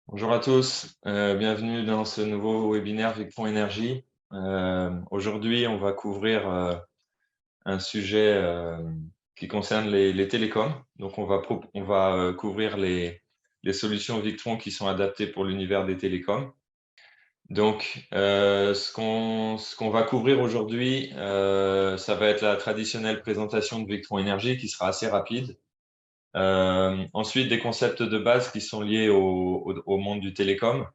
Bonjour à tous, bienvenue dans ce nouveau webinaire Victron Énergie. Aujourd'hui, on va couvrir un sujet qui concerne les télécoms. Donc, on va couvrir les solutions Victron qui sont adaptées pour l'univers des télécoms. Donc, ce qu'on va couvrir aujourd'hui, ça va être la traditionnelle présentation de Victron Énergie qui sera assez rapide. Ensuite, des concepts de base qui sont liés au monde du télécom.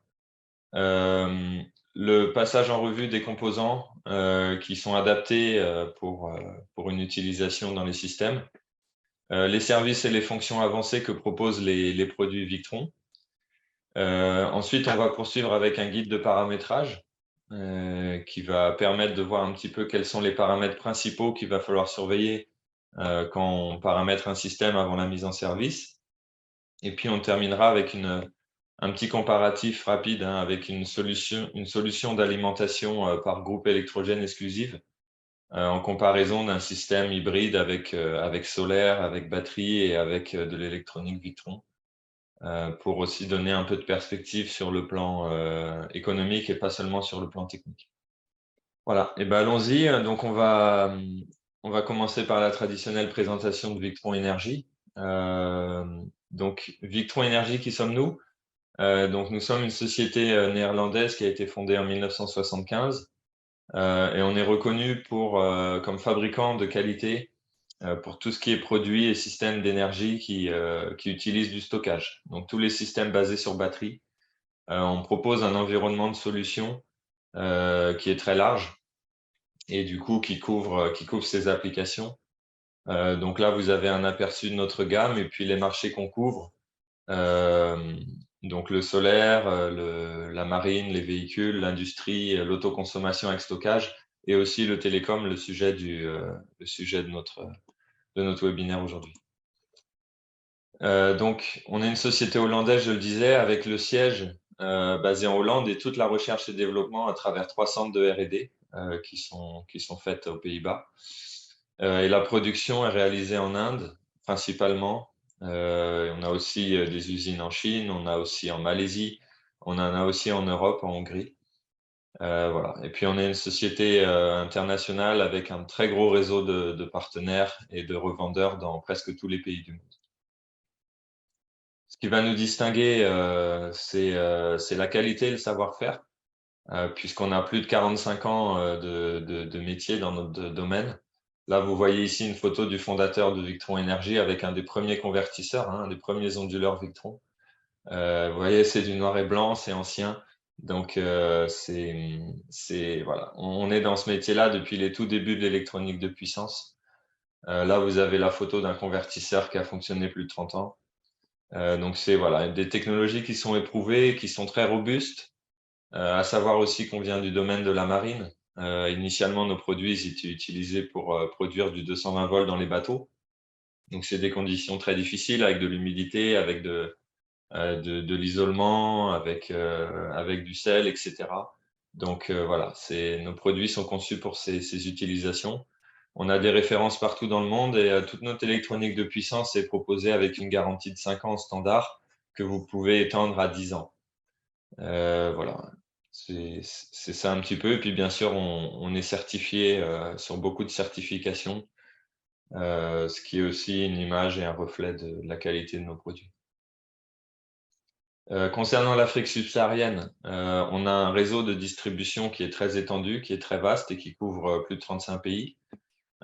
Euh, le passage en revue des composants qui sont adaptés pour une utilisation dans les systèmes. Les services et les fonctions avancées que proposent les produits Victron. Ensuite, on va poursuivre avec un guide de paramétrage qui va permettre de voir un petit peu quels sont les paramètres principaux qu'il va falloir surveiller quand on paramètre un système avant la mise en service. Et puis, on terminera avec un petit comparatif rapide avec une solution d'alimentation par groupe électrogène exclusive en comparaison d'un système hybride avec solaire, avec batterie et avec de l'électronique Victron pour aussi donner un peu de perspective sur le plan économique et pas seulement sur le plan technique. Voilà, et ben allons-y. Donc on va commencer par la traditionnelle présentation de Victron Énergie. Donc Victron Énergie, qui sommes-nous? Donc nous sommes une société néerlandaise qui a été fondée en 1975 et on est reconnu comme fabricant de qualité pour tout ce qui est produits et systèmes d'énergie qui utilisent du stockage. Donc tous les systèmes basés sur batterie. On propose un environnement de solution qui est très large et du coup qui couvre ces applications. Donc là, vous avez un aperçu de notre gamme et puis les marchés qu'on couvre. Donc le solaire, la marine, les véhicules, l'industrie, l'autoconsommation avec stockage et aussi le télécom, le sujet de notre webinaire aujourd'hui. Donc, on est une société hollandaise, je le disais, avec le siège basé en Hollande et toute la recherche et développement à travers 3 centres de R&D qui sont faites aux Pays-Bas. Et la production est réalisée en Inde, principalement. On a aussi des usines en Chine, on a aussi en Malaisie, on en a aussi en Europe, en Hongrie. Voilà. Et puis, on est une société internationale avec un très gros réseau de partenaires et de revendeurs dans presque tous les pays du monde. Ce qui va nous distinguer, c'est la qualité et le savoir-faire, puisqu'on a plus de 45 ans de métier dans notre domaine. Là, vous voyez ici une photo du fondateur de Victron Énergie avec un des premiers convertisseurs, un des premiers onduleurs Victron. Vous voyez, c'est du noir et blanc, c'est ancien. Donc, voilà. On est dans ce métier-là depuis les tout débuts de l'électronique de puissance. Là, vous avez la photo d'un convertisseur qui a fonctionné plus de 30 ans. Donc, c'est voilà, des technologies qui sont éprouvées, qui sont très robustes. À savoir aussi qu'on vient du domaine de la marine. Initialement, nos produits étaient utilisés pour produire du 220 volts dans les bateaux. Donc, c'est des conditions très difficiles avec de l'humidité, avec de l'isolement, avec du sel, etc. Donc, voilà, nos produits sont conçus pour ces utilisations. On a des références partout dans le monde et toute notre électronique de puissance est proposée avec une garantie de 5 ans standard que vous pouvez étendre à 10 ans. Voilà, c'est ça un petit peu. Et puis bien sûr, on est certifié sur beaucoup de certifications, ce qui est aussi une image et un reflet de la qualité de nos produits. Concernant l'Afrique subsaharienne, on a un réseau de distribution qui est très étendu, qui est très vaste et qui couvre plus de 35 pays,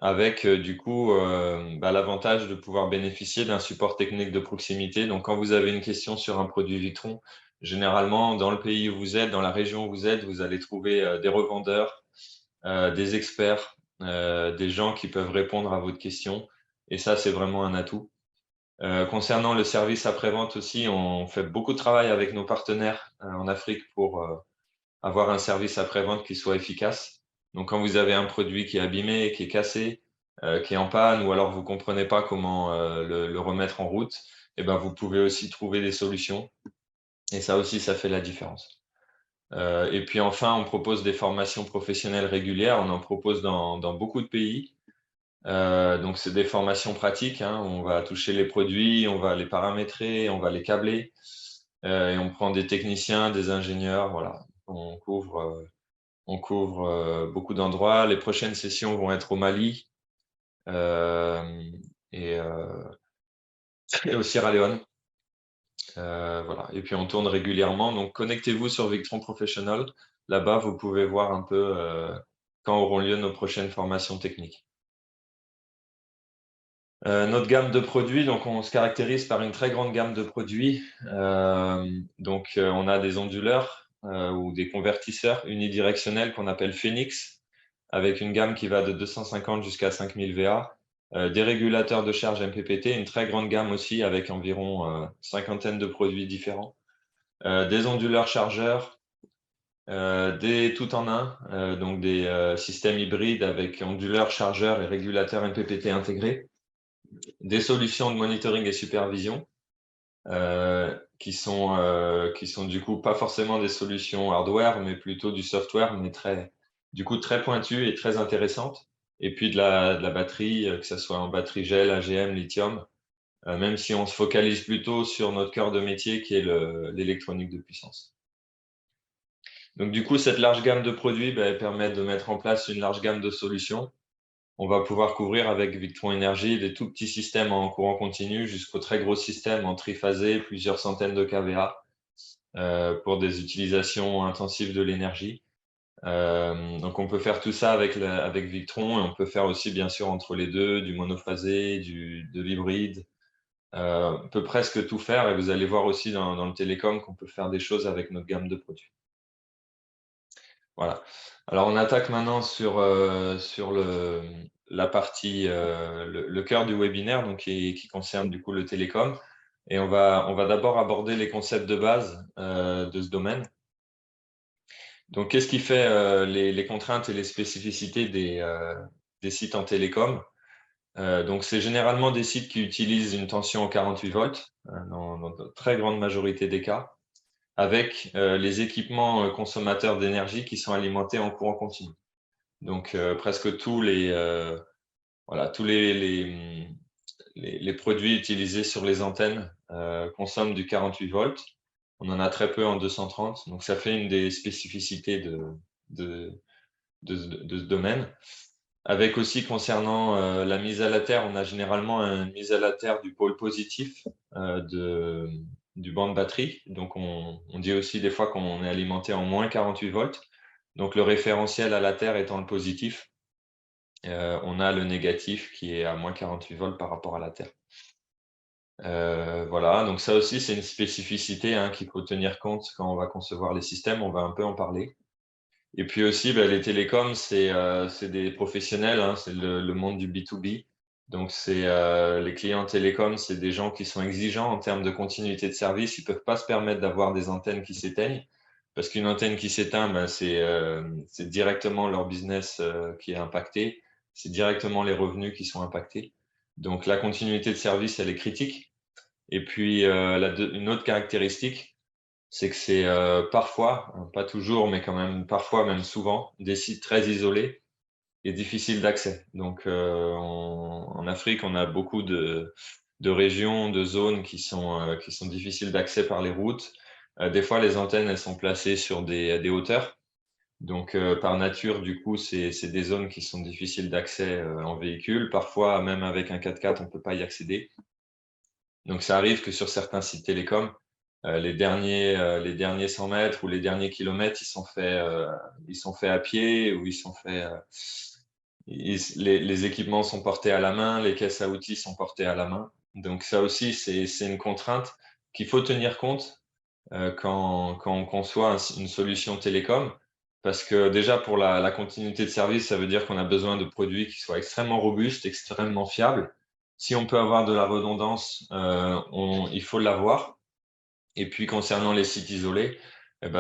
avec du coup l'avantage de pouvoir bénéficier d'un support technique de proximité. Donc quand vous avez une question sur un produit Victron, généralement dans le pays où vous êtes, dans la région où vous êtes, vous allez trouver des revendeurs, des experts, des gens qui peuvent répondre à votre question. Et ça, c'est vraiment un atout. Concernant le service après-vente aussi, on fait beaucoup de travail avec nos partenaires en Afrique pour avoir un service après-vente qui soit efficace. Donc, quand vous avez un produit qui est abîmé, qui est cassé, qui est en panne, ou alors vous ne comprenez pas comment le remettre en route, eh ben, vous pouvez aussi trouver des solutions. Et ça aussi, ça fait la différence. Et puis enfin, on propose des formations professionnelles régulières. On en propose dans beaucoup de pays. Donc, c'est des formations pratiques, hein. On va toucher les produits, on va les paramétrer, on va les câbler, et on prend des techniciens, des ingénieurs, voilà. On couvre beaucoup d'endroits. Les prochaines sessions vont être au Mali et au Sierra Leone. Voilà. Et puis on tourne régulièrement. Donc connectez-vous sur Victron Professional. Là-bas, vous pouvez voir un peu quand auront lieu nos prochaines formations techniques. Notre gamme de produits, donc on se caractérise par une très grande gamme de produits. On a des onduleurs ou des convertisseurs unidirectionnels qu'on appelle Phoenix, avec une gamme qui va de 250 jusqu'à 5000 VA. Des régulateurs de charge MPPT, une très grande gamme aussi avec environ cinquantaine de produits différents. Des onduleurs chargeurs, des tout en un, donc des systèmes hybrides avec onduleurs, chargeurs et régulateurs MPPT intégrés. Des solutions de monitoring et supervision qui sont du coup pas forcément des solutions hardware, mais plutôt du software, mais très pointues et très intéressantes. Et puis de la batterie, que ce soit en batterie gel, AGM, lithium, même si on se focalise plutôt sur notre cœur de métier qui est l'électronique de puissance. Donc du coup, cette large gamme de produits permet de mettre en place une large gamme de solutions. On va pouvoir couvrir avec Victron Energy des tout petits systèmes en courant continu jusqu'aux très gros systèmes en triphasé, plusieurs centaines de kVA pour des utilisations intensives de l'énergie. Donc on peut faire tout ça avec Victron et on peut faire aussi bien sûr entre les deux du monophasé, de l'hybride. On peut presque tout faire et vous allez voir aussi dans le télécom qu'on peut faire des choses avec notre gamme de produits. Voilà. Alors on attaque maintenant sur la partie, le cœur du webinaire, donc qui concerne du coup le télécom. Et on va d'abord aborder les concepts de base de ce domaine. Donc qu'est-ce qui fait les contraintes et les spécificités des sites en télécom? Donc c'est généralement des sites qui utilisent une tension en 48 volts dans la très grande majorité des cas, avec les équipements consommateurs d'énergie qui sont alimentés en courant continu. Donc presque tous les produits utilisés sur les antennes consomment du 48 volts. On en a très peu en 230, donc ça fait une des spécificités de ce domaine. Avec aussi concernant la mise à la terre, on a généralement une mise à la terre du pôle positif du banc de batterie. Donc on dit aussi des fois qu'on est alimenté en moins 48 volts. Donc le référentiel à la terre étant le positif, on a le négatif qui est à moins 48 volts par rapport à la terre. Voilà, donc ça aussi c'est une spécificité qu'il faut tenir compte quand on va concevoir les systèmes, on va un peu en parler. Et puis aussi, les télécoms, c'est des professionnels, c'est le monde du B2B. Donc, les clients télécoms, c'est des gens qui sont exigeants en termes de continuité de service. Ils ne peuvent pas se permettre d'avoir des antennes qui s'éteignent, parce qu'une antenne qui s'éteint, c'est directement leur business qui est impacté. C'est directement les revenus qui sont impactés. Donc, la continuité de service, elle est critique. Et puis, une autre caractéristique, c'est que c'est parfois, pas toujours, mais quand même parfois, même souvent, des sites très isolés et difficiles d'accès. Donc en Afrique, on a beaucoup de régions, de zones qui sont difficiles d'accès par les routes. Des fois, les antennes, elles sont placées sur des hauteurs. Donc par nature, du coup, c'est des zones qui sont difficiles d'accès en véhicule. Parfois, même avec un 4x4, on ne peut pas y accéder. Donc ça arrive que sur certains sites télécoms, les derniers 100 mètres ou les derniers kilomètres, ils sont faits à pied ou les équipements sont portés à la main, les caisses à outils sont portées à la main. Donc ça aussi, c'est une contrainte qu'il faut tenir compte quand on conçoit une solution télécom, parce que déjà pour la continuité de service, ça veut dire qu'on a besoin de produits qui soient extrêmement robustes, extrêmement fiables. Si on peut avoir de la redondance, il faut l'avoir. Et puis concernant les sites isolés,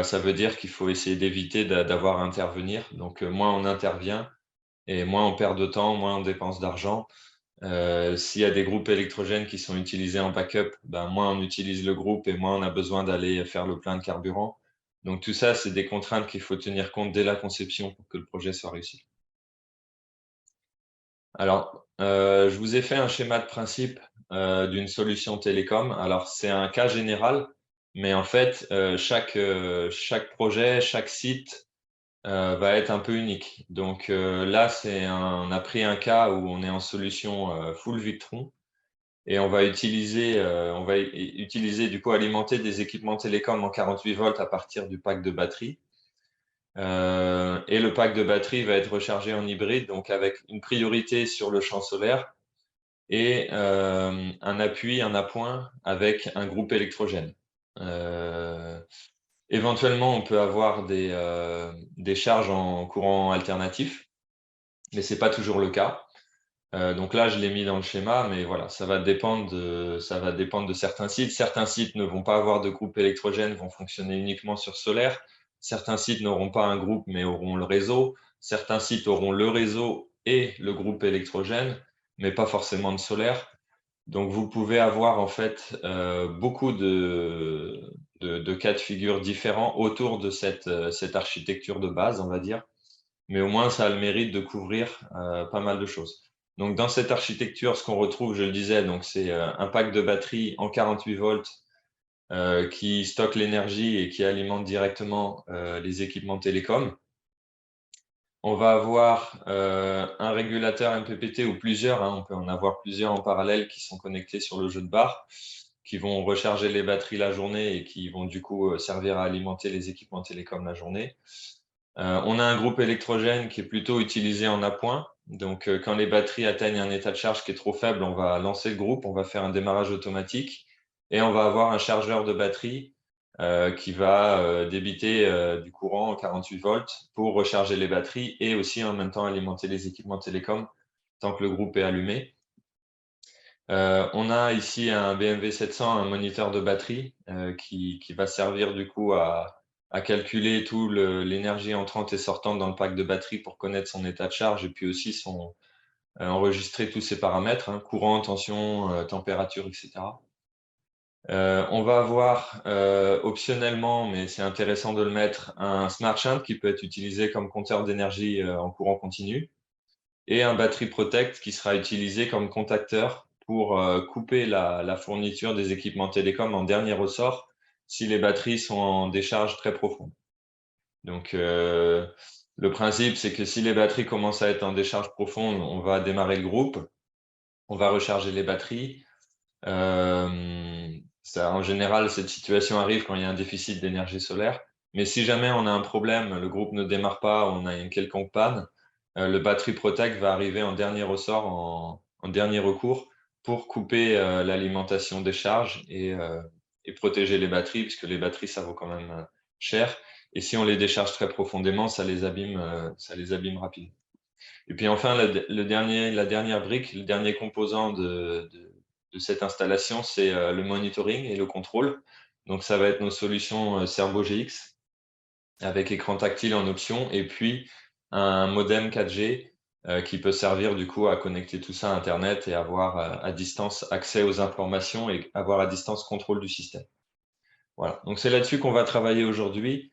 ça veut dire qu'il faut essayer d'éviter d'avoir à intervenir. Donc moins on intervient et moins on perd de temps, moins on dépense d'argent. S'il y a des groupes électrogènes qui sont utilisés en backup, moins on utilise le groupe et moins on a besoin d'aller faire le plein de carburant. Donc tout ça, c'est des contraintes qu'il faut tenir compte dès la conception pour que le projet soit réussi. Alors, je vous ai fait un schéma de principe d'une solution télécom. Alors, c'est un cas général, mais en fait, chaque projet, chaque site va être un peu unique. Donc là, on a pris un cas où on est en solution full Victron et on va utiliser du coup alimenter des équipements télécom en 48 volts à partir du pack de batterie. Et le pack de batterie va être rechargé en hybride, donc avec une priorité sur le champ solaire et un appui, un appoint avec un groupe électrogène. Éventuellement, on peut avoir des charges en courant alternatif, mais ce n'est pas toujours le cas. Donc là, je l'ai mis dans le schéma, mais voilà, ça va dépendre de certains sites. Certains sites ne vont pas avoir de groupe électrogène, vont fonctionner uniquement sur solaire. Certains sites n'auront pas un groupe, mais auront le réseau. Certains sites auront le réseau et le groupe électrogène, mais pas forcément de solaire. Donc, vous pouvez avoir en fait beaucoup de cas de figure différents autour de cette architecture de base, on va dire. Mais au moins, ça a le mérite de couvrir pas mal de choses. Donc, dans cette architecture, ce qu'on retrouve, je le disais, donc c'est un pack de batterie en 48 volts qui stocke l'énergie et qui alimente directement les équipements télécoms. On va avoir un régulateur MPPT ou plusieurs, hein, on peut en avoir plusieurs en parallèle qui sont connectés sur le jeu de barre, qui vont recharger les batteries la journée et qui vont du coup servir à alimenter les équipements télécoms la journée. On a un groupe électrogène qui est plutôt utilisé en appoint. Donc, quand les batteries atteignent un état de charge qui est trop faible, on va lancer le groupe, on va faire un démarrage automatique et on va avoir un chargeur de batterie qui va débiter du courant en 48 volts pour recharger les batteries et aussi en même temps alimenter les équipements télécoms tant que le groupe est allumé. On a ici un BMW 700, un moniteur de batterie qui va servir du coup à calculer tout l'énergie entrante et sortante dans le pack de batterie pour connaître son état de charge et puis aussi enregistrer tous ses paramètres, hein, courant, tension, température, etc. On va avoir optionnellement, mais c'est intéressant de le mettre, un Smart Shunt qui peut être utilisé comme compteur d'énergie en courant continu et un Battery Protect qui sera utilisé comme contacteur pour couper la fourniture des équipements télécoms en dernier ressort si les batteries sont en décharge très profonde. Donc, le principe, c'est que si les batteries commencent à être en décharge profonde, on va démarrer le groupe, on va recharger les batteries. En général, cette situation arrive quand il y a un déficit d'énergie solaire. Mais si jamais on a un problème, le groupe ne démarre pas, on a une quelconque panne, le Battery Protect va arriver en dernier ressort, en dernier recours, pour couper l'alimentation des charges et protéger les batteries, puisque les batteries, ça vaut quand même cher. Et si on les décharge très profondément, ça les abîme rapidement. Et puis enfin, la dernière brique, le dernier composant de cette installation, c'est le monitoring et le contrôle. Donc, ça va être nos solutions Servo GX avec écran tactile en option et puis un modem 4G qui peut servir du coup à connecter tout ça à Internet et avoir à distance accès aux informations et avoir à distance contrôle du système. Voilà, donc c'est là-dessus qu'on va travailler aujourd'hui.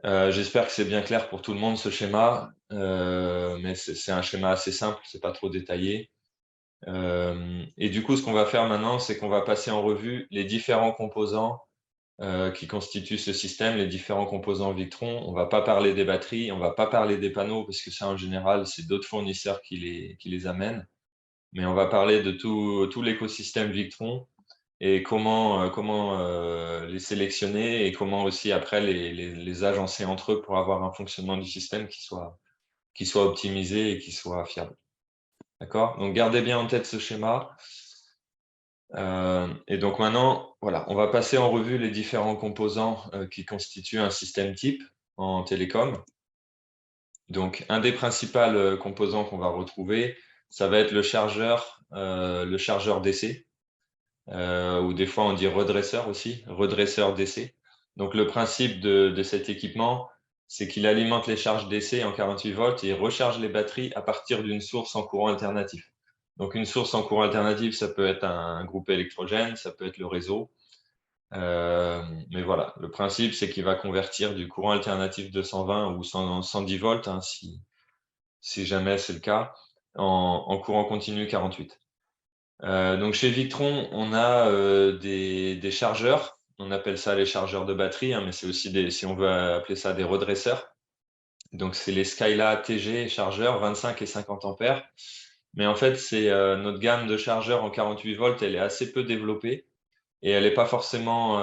J'espère que c'est bien clair pour tout le monde ce schéma, mais c'est un schéma assez simple, c'est pas trop détaillé. Et du coup, ce qu'on va faire maintenant, c'est qu'on va passer en revue les différents composants qui constituent ce système, les différents composants Victron. On ne va pas parler des batteries, on ne va pas parler des panneaux, parce que ça, en général, c'est d'autres fournisseurs qui les amènent. Mais on va parler de tout l'écosystème Victron et comment les sélectionner et comment aussi après les agencer entre eux pour avoir un fonctionnement du système qui soit optimisé et qui soit fiable. D'accord? Donc, gardez bien en tête ce schéma. Et donc maintenant, voilà, on va passer en revue les différents composants qui constituent un système type en télécom. Donc, un des principaux composants qu'on va retrouver, ça va être le chargeur DC, ou des fois on dit redresseur aussi, redresseur DC. Donc, le principe de cet équipement, c'est qu'il alimente les charges DC en 48 volts et il recharge les batteries à partir d'une source en courant alternatif. Donc, une source en courant alternatif, ça peut être un groupe électrogène, ça peut être le réseau. Mais voilà, le principe, c'est qu'il va convertir du courant alternatif 220 ou 110 volts, hein, si jamais c'est le cas, en courant continu 48. Donc chez Victron, on a des chargeurs. On appelle ça les chargeurs de batterie, hein, mais c'est aussi si on veut appeler ça des redresseurs. Donc c'est les Skyla TG chargeurs 25 et 50 ampères. Mais en fait, c'est notre gamme de chargeurs en 48 volts, elle est assez peu développée et elle n'est pas forcément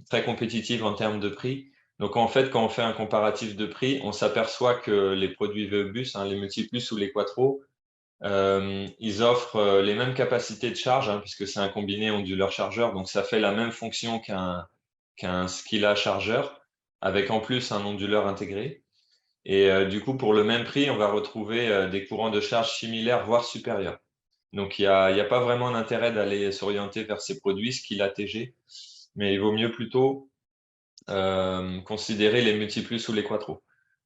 très compétitive en termes de prix. Donc en fait, quand on fait un comparatif de prix, on s'aperçoit que les produits VEBus, hein, les Multiplus ou les Quattro, ils offrent les mêmes capacités de charge, hein, puisque c'est un combiné onduleur-chargeur, donc ça fait la même fonction qu'un Skyla chargeur, avec en plus un onduleur intégré. Et du coup, pour le même prix, on va retrouver des courants de charge similaires, voire supérieurs. Donc, il n'y a pas vraiment d'intérêt d'aller s'orienter vers ces produits, Skyla TG, mais il vaut mieux plutôt considérer les Multiplus ou les Quattro.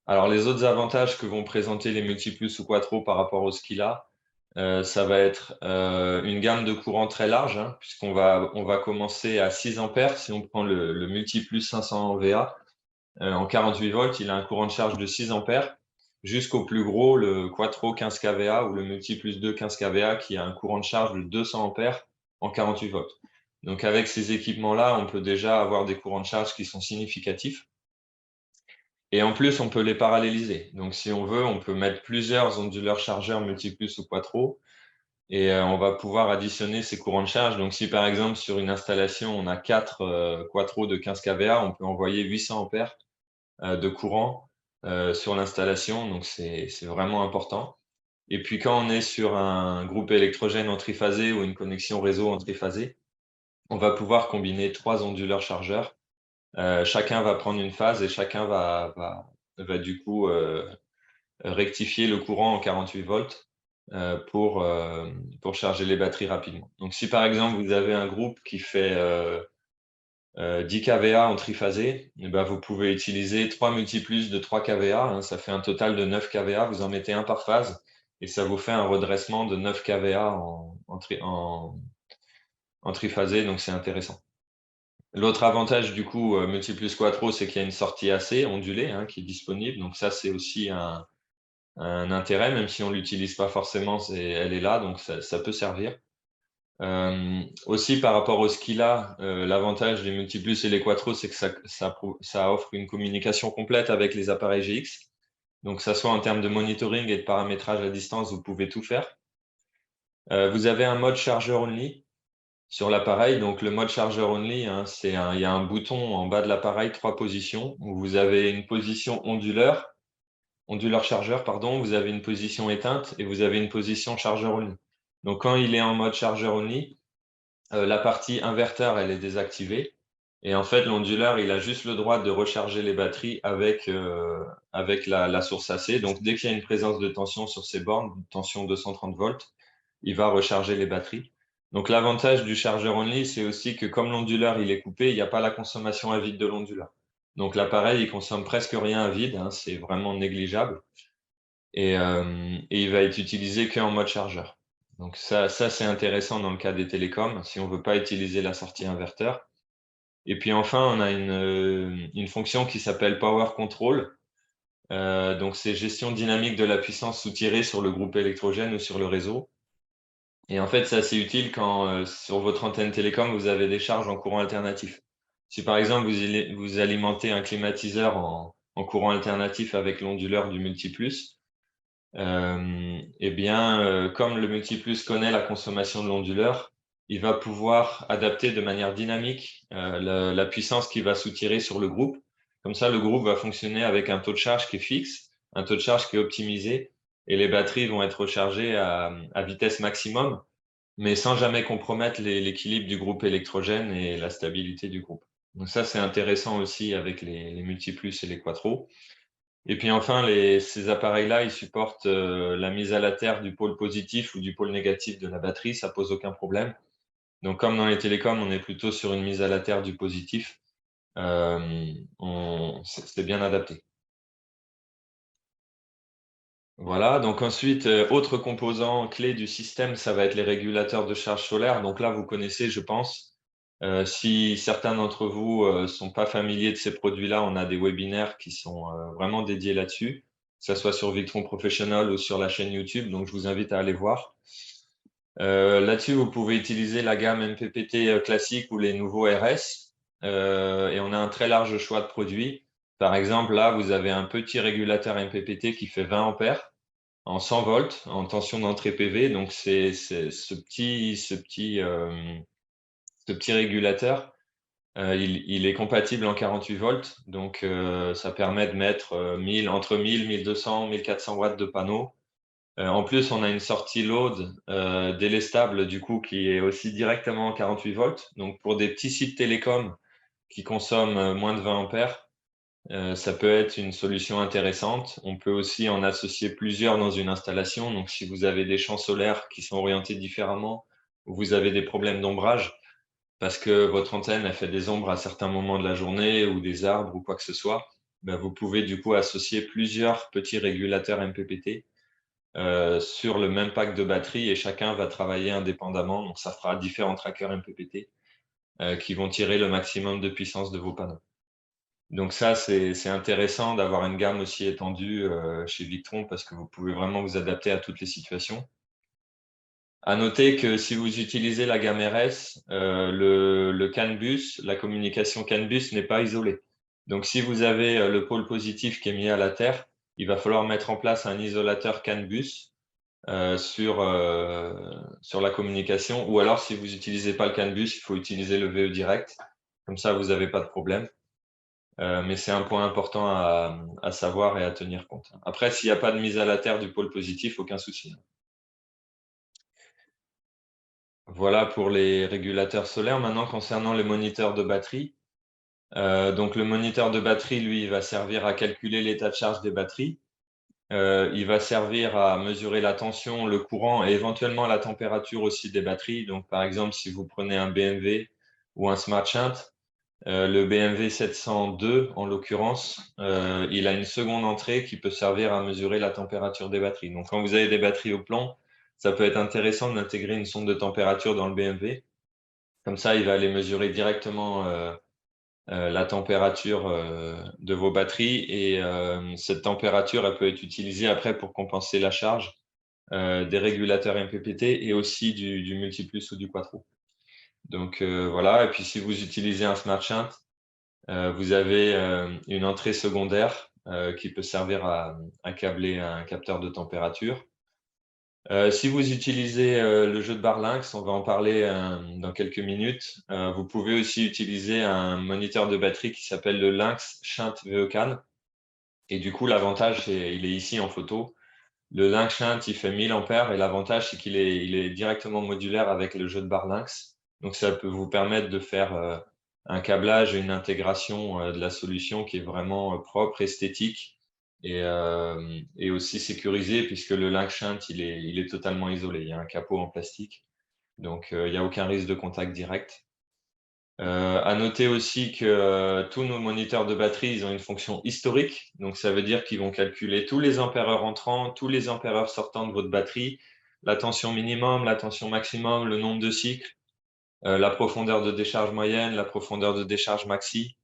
Alors, les autres avantages que vont présenter les Multiplus ou Quattro par rapport au Skyla, ça va être une gamme de courant très large, hein, puisqu'on va commencer à 6 ampères. Si on prend le Multiplus 500 VA, en 48 volts, il a un courant de charge de 6 ampères, jusqu'au plus gros, le Quattro 15 kVA ou le Multiplus 2 15 kVA, qui a un courant de charge de 200 ampères en 48 volts. Donc avec ces équipements-là, on peut déjà avoir des courants de charge qui sont significatifs. Et en plus, on peut les paralléliser. Donc si on veut, on peut mettre plusieurs onduleurs chargeurs Multiplus ou Quattro et on va pouvoir additionner ces courants de charge. Donc si par exemple sur une installation, on a 4 Quattro de 15 kVA, on peut envoyer 800 ampères de courant sur l'installation. Donc c'est vraiment important. Et puis quand on est sur un groupe électrogène en triphasé ou une connexion réseau en triphasé, on va pouvoir combiner 3 onduleurs chargeurs. Chacun va prendre une phase et chacun va du coup rectifier le courant en 48 volts pour charger les batteries rapidement. Donc si par exemple vous avez un groupe qui fait 10 kVA en triphasé, et ben vous pouvez utiliser 3 multiplus de 3 kVA, hein, ça fait un total de 9 kVA, vous en mettez un par phase et ça vous fait un redressement de 9 kVA en triphasé, donc c'est intéressant. L'autre avantage du coup Multiplus Quattro, c'est qu'il y a une sortie AC ondulée, hein, qui est disponible, donc ça c'est aussi un intérêt, même si on l'utilise pas forcément, elle est là, donc ça peut servir. Aussi par rapport au Skyla, l'avantage des Multiplus et les Quattro, c'est que ça offre une communication complète avec les appareils GX. Donc, ça soit en termes de monitoring et de paramétrage à distance, vous pouvez tout faire. Vous avez un mode chargeur only sur l'appareil. Donc, le mode chargeur only, hein, il y a un bouton en bas de l'appareil, 3 positions, où vous avez une position onduleur chargeur, pardon, vous avez une position éteinte et vous avez une position chargeur only. Donc, quand il est en mode chargeur only, la partie inverteur, elle est désactivée. Et en fait, l'onduleur, il a juste le droit de recharger les batteries avec la source AC. Donc, dès qu'il y a une présence de tension sur ces bornes, tension 230 volts, il va recharger les batteries. Donc, l'avantage du chargeur only, c'est aussi que comme l'onduleur, il est coupé, il n'y a pas la consommation à vide de l'onduleur. Donc, l'appareil, il consomme presque rien à vide, hein, c'est vraiment négligeable. Et il va être utilisé qu'en mode chargeur. Donc ça c'est intéressant dans le cas des télécoms, si on ne veut pas utiliser la sortie inverteur. Et puis enfin, on a une fonction qui s'appelle Power Control. Donc c'est gestion dynamique de la puissance soutirée sur le groupe électrogène ou sur le réseau. Et en fait, c'est assez utile quand sur votre antenne télécom, vous avez des charges en courant alternatif. Si par exemple, vous alimentez un climatiseur en courant alternatif avec l'onduleur du multiplus, eh bien, comme le multiplus connaît la consommation de l'onduleur, il va pouvoir adapter de manière dynamique la puissance qu'il va soutirer sur le groupe. Comme ça, le groupe va fonctionner avec un taux de charge qui est fixe, un taux de charge qui est optimisé, et les batteries vont être rechargées à vitesse maximum, mais sans jamais compromettre l'équilibre du groupe électrogène et la stabilité du groupe. Donc ça, c'est intéressant aussi avec les multiplus et les quattro. Et puis enfin, ces appareils-là, ils supportent la mise à la terre du pôle positif ou du pôle négatif de la batterie, ça pose aucun problème. Donc comme dans les télécoms, on est plutôt sur une mise à la terre du positif, c'est bien adapté. Voilà, donc ensuite, autre composant clé du système, ça va être les régulateurs de charge solaire. Donc là, vous connaissez, je pense. Si certains d'entre vous ne sont pas familiers de ces produits-là, on a des webinaires qui sont vraiment dédiés là-dessus. ça soit sur Victron Professional ou sur la chaîne YouTube. Donc, je vous invite à aller voir. Là-dessus, vous pouvez utiliser la gamme MPPT classique ou les nouveaux RS. Et on a un très large choix de produits. Par exemple, là, vous avez un petit régulateur MPPT qui fait 20 ampères en 100 volts en tension d'entrée PV. Donc, c'est ce petit régulateur. Il est compatible en 48 volts. Donc, ça permet de mettre entre 1000, 1200, 1400 watts de panneau. En plus, on a une sortie load délestable du coup qui est aussi directement en 48 volts. Donc pour des petits sites télécoms qui consomment moins de 20 ampères, ça peut être une solution intéressante. On peut aussi en associer plusieurs dans une installation. Donc si vous avez des champs solaires qui sont orientés différemment ou vous avez des problèmes d'ombrage parce que votre antenne a fait des ombres à certains moments de la journée ou des arbres ou quoi que ce soit, ben, vous pouvez du coup associer plusieurs petits régulateurs MPPT sur le même pack de batterie et chacun va travailler indépendamment. Donc, ça fera différents trackers MPPT qui vont tirer le maximum de puissance de vos panneaux. Donc ça, c'est intéressant d'avoir une gamme aussi étendue chez Victron parce que vous pouvez vraiment vous adapter à toutes les situations. À noter que si vous utilisez la gamme RS, le CAN bus, la communication CAN bus n'est pas isolée. Donc si vous avez le pôle positif qui est mis à la terre, il va falloir mettre en place un isolateur CAN bus sur la communication. Ou alors, si vous n'utilisez pas le CAN bus, il faut utiliser le VE direct. Comme ça, vous n'avez pas de problème. Mais c'est un point important à savoir et à tenir compte. Après, s'il n'y a pas de mise à la terre du pôle positif, aucun souci. Voilà pour les régulateurs solaires. Maintenant, concernant les moniteurs de batterie. Donc, le moniteur de batterie, lui, il va servir à calculer l'état de charge des batteries. Il va servir à mesurer la tension, le courant et éventuellement la température aussi des batteries. Donc, par exemple, si vous prenez un BMW ou un Smart Shunt, le BMW 702, en l'occurrence, il a une seconde entrée qui peut servir à mesurer la température des batteries. Donc, quand vous avez des batteries au plomb, ça peut être intéressant d'intégrer une sonde de température dans le BMW. Comme ça, il va aller mesurer directement la température de vos batteries et cette température, elle peut être utilisée après pour compenser la charge des régulateurs MPPT et aussi du multiplus ou du quattro. Donc voilà, et puis si vous utilisez un Smart Shunt, vous avez une entrée secondaire qui peut servir à câbler un capteur de température. Si vous utilisez le jeu de bar Lynx, on va en parler dans quelques minutes. Vous pouvez aussi utiliser un moniteur de batterie qui s'appelle le Lynx Shunt VE-CAN. Et du coup, l'avantage, il est ici en photo. Le Lynx Shunt, il fait 1000 ampères et l'avantage, c'est qu'il est directement modulaire avec le jeu de bar Lynx. Donc, ça peut vous permettre de faire un câblage et une intégration de la solution qui est vraiment propre, esthétique et aussi sécurisé puisque le Lynx Shunt, il est totalement isolé. Il y a un capot en plastique, donc il n'y a aucun risque de contact direct. À noter aussi que tous nos moniteurs de batterie, ils ont une fonction historique. Donc, ça veut dire qu'ils vont calculer tous les ampères-heure entrants, tous les ampères-heure sortants de votre batterie, la tension minimum, la tension maximum, le nombre de cycles, la profondeur de décharge moyenne, la profondeur de décharge maxi.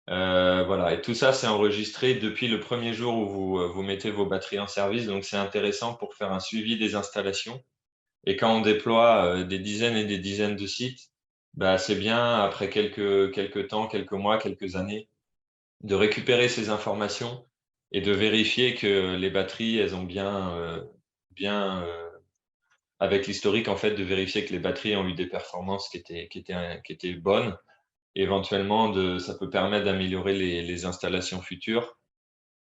Voilà. Et tout ça, c'est enregistré depuis le premier jour où vous mettez vos batteries en service. Donc, c'est intéressant pour faire un suivi des installations. Et quand on déploie des dizaines et des dizaines de sites, bah, c'est bien, après quelques temps, quelques mois, quelques années, de récupérer ces informations et de vérifier que les batteries, elles ont avec l'historique, en fait, de vérifier que les batteries ont eu des performances qui étaient bonnes. Éventuellement, ça peut permettre d'améliorer les installations futures.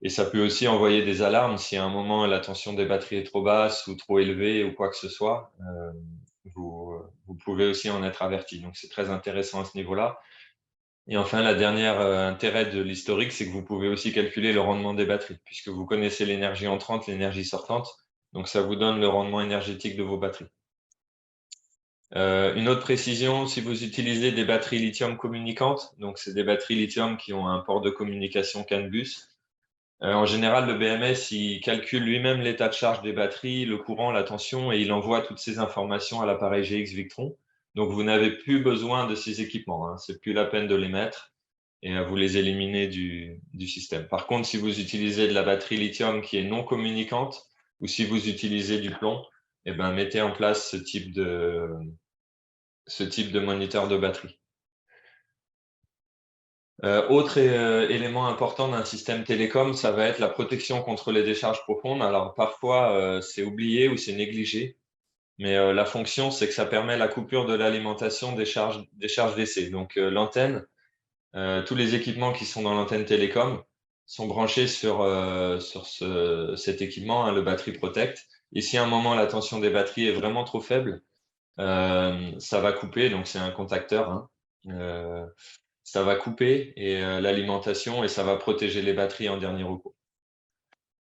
Et ça peut aussi envoyer des alarmes si à un moment la tension des batteries est trop basse ou trop élevée ou quoi que ce soit. Vous pouvez aussi en être averti. Donc, c'est très intéressant à ce niveau-là. Et enfin, la dernière intérêt de l'historique, c'est que vous pouvez aussi calculer le rendement des batteries, puisque vous connaissez l'énergie entrante, l'énergie sortante. Donc, ça vous donne le rendement énergétique de vos batteries. Une autre précision, si vous utilisez des batteries lithium communicantes, donc c'est des batteries lithium qui ont un port de communication CAN bus, en général, le BMS, il calcule lui-même l'état de charge des batteries, le courant, la tension, et il envoie toutes ces informations à l'appareil GX Victron. Donc, vous n'avez plus besoin de ces équipements. Hein. C'est plus la peine de les mettre. et vous les éliminez du système. Par contre, si vous utilisez de la batterie lithium qui est non communicante, ou si vous utilisez du plomb, eh ben, mettez en place ce type de moniteur de batterie. Autre élément important d'un système télécom, ça va être la protection contre les décharges profondes. Alors parfois, c'est oublié ou c'est négligé, mais la fonction, c'est que ça permet la coupure de l'alimentation des charges DC. Donc l'antenne, tous les équipements qui sont dans l'antenne télécom sont branchés sur cet équipement, hein, le Battery Protect. Et si à un moment la tension des batteries est vraiment trop faible, ça va couper. Donc c'est un contacteur, hein. Ça va couper l'alimentation et ça va protéger les batteries en dernier recours.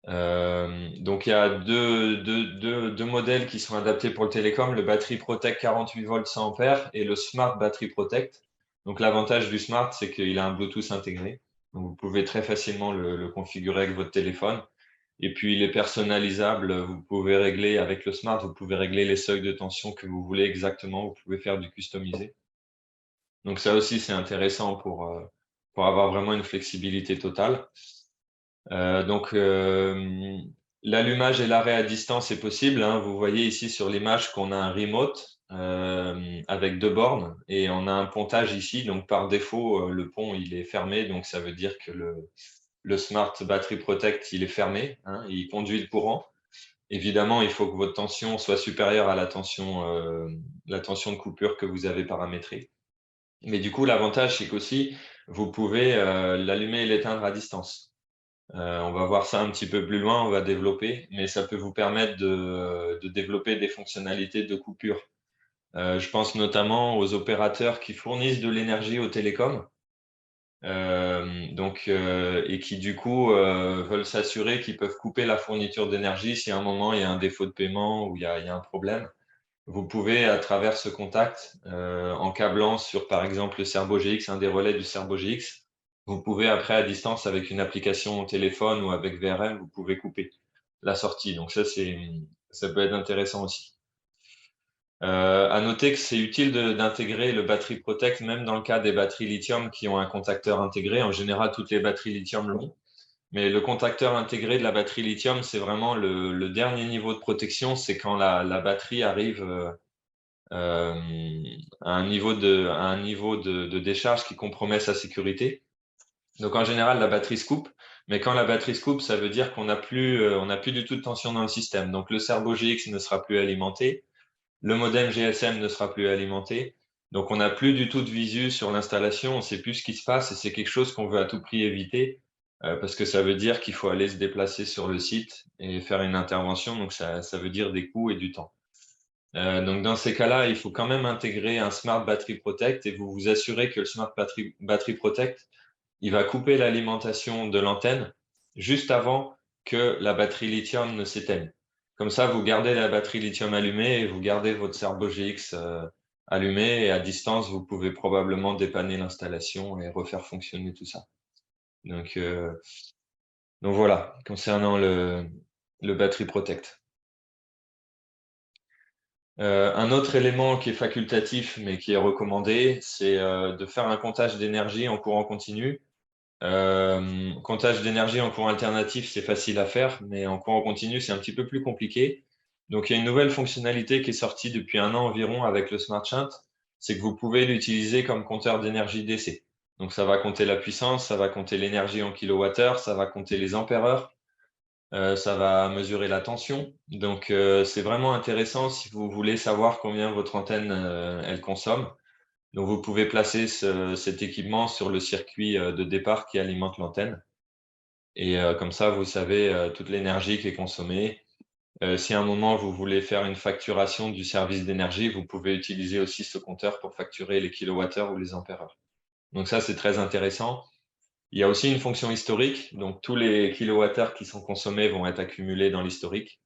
Donc il y a deux modèles qui sont adaptés pour le télécom, le Battery Protect 48 volts 100 ampères et le Smart Battery Protect. Donc l'avantage du Smart, c'est qu'il a un Bluetooth intégré. Donc vous pouvez très facilement le configurer avec votre téléphone. Et puis il est personnalisable, vous pouvez régler avec le Smart, vous pouvez régler les seuils de tension que vous voulez exactement, vous pouvez faire du customisé. Donc ça aussi, c'est intéressant pour avoir vraiment une flexibilité totale. L'allumage et l'arrêt à distance est possible, hein. Vous voyez ici sur l'image qu'on a un remote avec 2 bornes et on a un pontage ici. Donc par défaut, le pont il est fermé, donc ça veut dire que le Smart Battery Protect il est fermé, hein, il conduit le courant. Évidemment, il faut que votre tension soit supérieure à la tension de coupure que vous avez paramétrée. Mais du coup, l'avantage, c'est qu'aussi, vous pouvez l'allumer et l'éteindre à distance. On va voir ça un petit peu plus loin, on va développer, mais ça peut vous permettre de développer des fonctionnalités de coupure. Je pense notamment aux opérateurs qui fournissent de l'énergie aux télécoms, et qui du coup veulent s'assurer qu'ils peuvent couper la fourniture d'énergie si à un moment il y a un défaut de paiement ou il y a un problème. Vous pouvez, à travers ce contact, en câblant sur, par exemple, le Cerbo GX, un des relais du Cerbo GX, vous pouvez après, à distance, avec une application au téléphone ou avec VRM, vous pouvez couper la sortie. Donc ça peut être intéressant aussi. À noter que c'est utile d'intégrer le Battery Protect, même dans le cas des batteries lithium qui ont un contacteur intégré. En général, toutes les batteries lithium l'ont. Mais le contacteur intégré de la batterie lithium, c'est vraiment le dernier niveau de protection. C'est quand la batterie arrive à un niveau de décharge qui compromet sa sécurité. Donc en général, la batterie se coupe, mais quand la batterie se coupe, ça veut dire qu'on n'a plus du tout de tension dans le système. Donc le Cerbo GX ne sera plus alimenté, le modem GSM ne sera plus alimenté. Donc on n'a plus du tout de visu sur l'installation, on ne sait plus ce qui se passe et c'est quelque chose qu'on veut à tout prix éviter parce que ça veut dire qu'il faut aller se déplacer sur le site et faire une intervention. Donc ça veut dire des coûts et du temps. Donc dans ces cas-là, il faut quand même intégrer un Smart Battery Protect et vous vous assurez que le Smart Battery Protect, il va couper l'alimentation de l'antenne juste avant que la batterie lithium ne s'éteigne. Comme ça, vous gardez la batterie lithium allumée et vous gardez votre Cerbo GX allumé et à distance, vous pouvez probablement dépanner l'installation et refaire fonctionner tout ça. Donc voilà, concernant le Battery Protect. Un autre élément qui est facultatif mais qui est recommandé, c'est de faire un comptage d'énergie en courant continu. Comptage d'énergie en courant alternatif, c'est facile à faire, mais en courant continu, c'est un petit peu plus compliqué. Donc, il y a une nouvelle fonctionnalité qui est sortie depuis 1 an environ avec le Smart Shunt, c'est que vous pouvez l'utiliser comme compteur d'énergie DC. Donc, ça va compter la puissance, ça va compter l'énergie en kilowattheure, ça va compter les ampères-heure. Ça va mesurer la tension. Donc, c'est vraiment intéressant si vous voulez savoir combien votre antenne elle consomme. Donc, vous pouvez placer cet équipement sur le circuit de départ qui alimente l'antenne. Et comme ça, vous savez toute l'énergie qui est consommée. Si à un moment, vous voulez faire une facturation du service d'énergie, vous pouvez utiliser aussi ce compteur pour facturer les kilowattheures ou les ampères-heure. Donc ça, c'est très intéressant. Il y a aussi une fonction historique, donc tous les kilowattheures qui sont consommés vont être accumulés dans l'historique.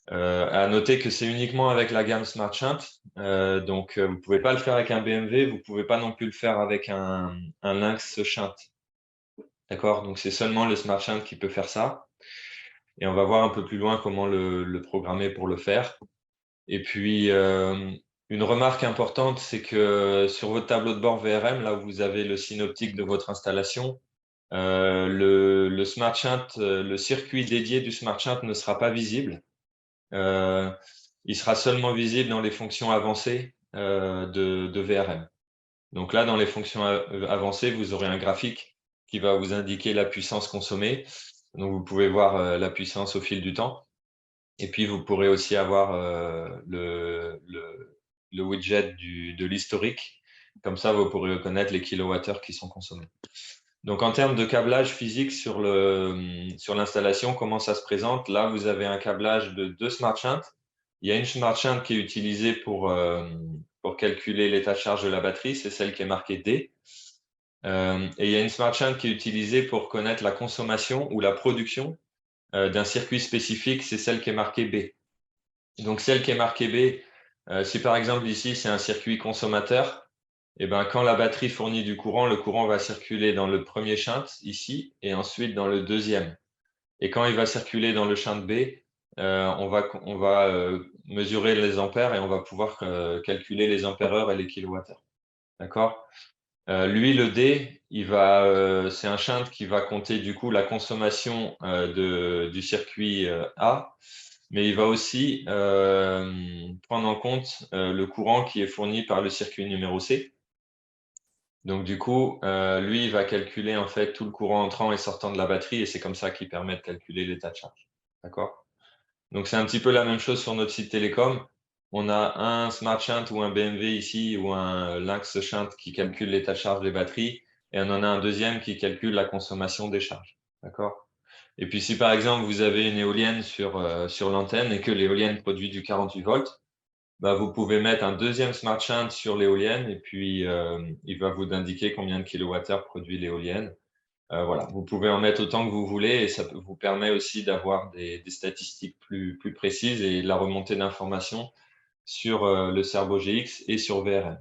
À noter que c'est uniquement avec la gamme Smart Shunt, donc vous ne pouvez pas le faire avec un BMW, vous ne pouvez pas non plus le faire avec un Lynx Shunt. D'accord? Donc c'est seulement le Smart Shunt qui peut faire ça. Et on va voir un peu plus loin comment le programmer pour le faire. Et puis Une remarque importante, c'est que sur votre tableau de bord VRM, là où vous avez le synoptique de votre installation, le Smart Shunt, le circuit dédié du Smart Shunt ne sera pas visible. Il sera seulement visible dans les fonctions avancées de VRM. Donc là, dans les fonctions avancées, vous aurez un graphique qui va vous indiquer la puissance consommée. Donc vous pouvez voir la puissance au fil du temps. Et puis vous pourrez aussi avoir le widget de l'historique. Comme ça, vous pourrez reconnaître les kilowattheures qui sont consommés. Donc en termes de câblage physique sur l'installation, comment ça se présente? Là, vous avez un câblage de 2 Smart Shunt. Il y a une Smart Shunt qui est utilisée pour calculer l'état de charge de la batterie, c'est celle qui est marquée D. Et il y a une Smart Shunt qui est utilisée pour connaître la consommation ou la production d'un circuit spécifique, c'est celle qui est marquée B. Donc celle qui est marquée B, si par exemple ici c'est un circuit consommateur, et ben, quand la batterie fournit du courant, le courant va circuler dans le premier shunt ici et ensuite dans le deuxième. Et quand il va circuler dans le shunt B, on va mesurer les ampères et on va pouvoir calculer les ampères-heure et les kilowattheures. D'accord? Lui, le D, c'est un shunt qui va compter du coup la consommation du circuit A, mais il va aussi prendre en compte le courant qui est fourni par le circuit numéro C. Donc du coup, lui, il va calculer en fait tout le courant entrant et sortant de la batterie et c'est comme ça qu'il permet de calculer l'état de charge. D'accord? Donc c'est un petit peu la même chose sur notre site télécom. On a un Smart Shunt ou un BMW ici ou un Lynx Shunt qui calcule l'état de charge des batteries et on en a un deuxième qui calcule la consommation des charges. D'accord? Et puis si par exemple vous avez une éolienne sur l'antenne et que l'éolienne produit du 48 volts, bah, vous pouvez mettre un deuxième Smart Shunt sur l'éolienne et puis il va vous indiquer combien de kilowattheures produit l'éolienne. Voilà, vous pouvez en mettre autant que vous voulez et ça vous permet aussi d'avoir des statistiques plus précises et de la remontée d'informations sur le Cerbo GX et sur VRM.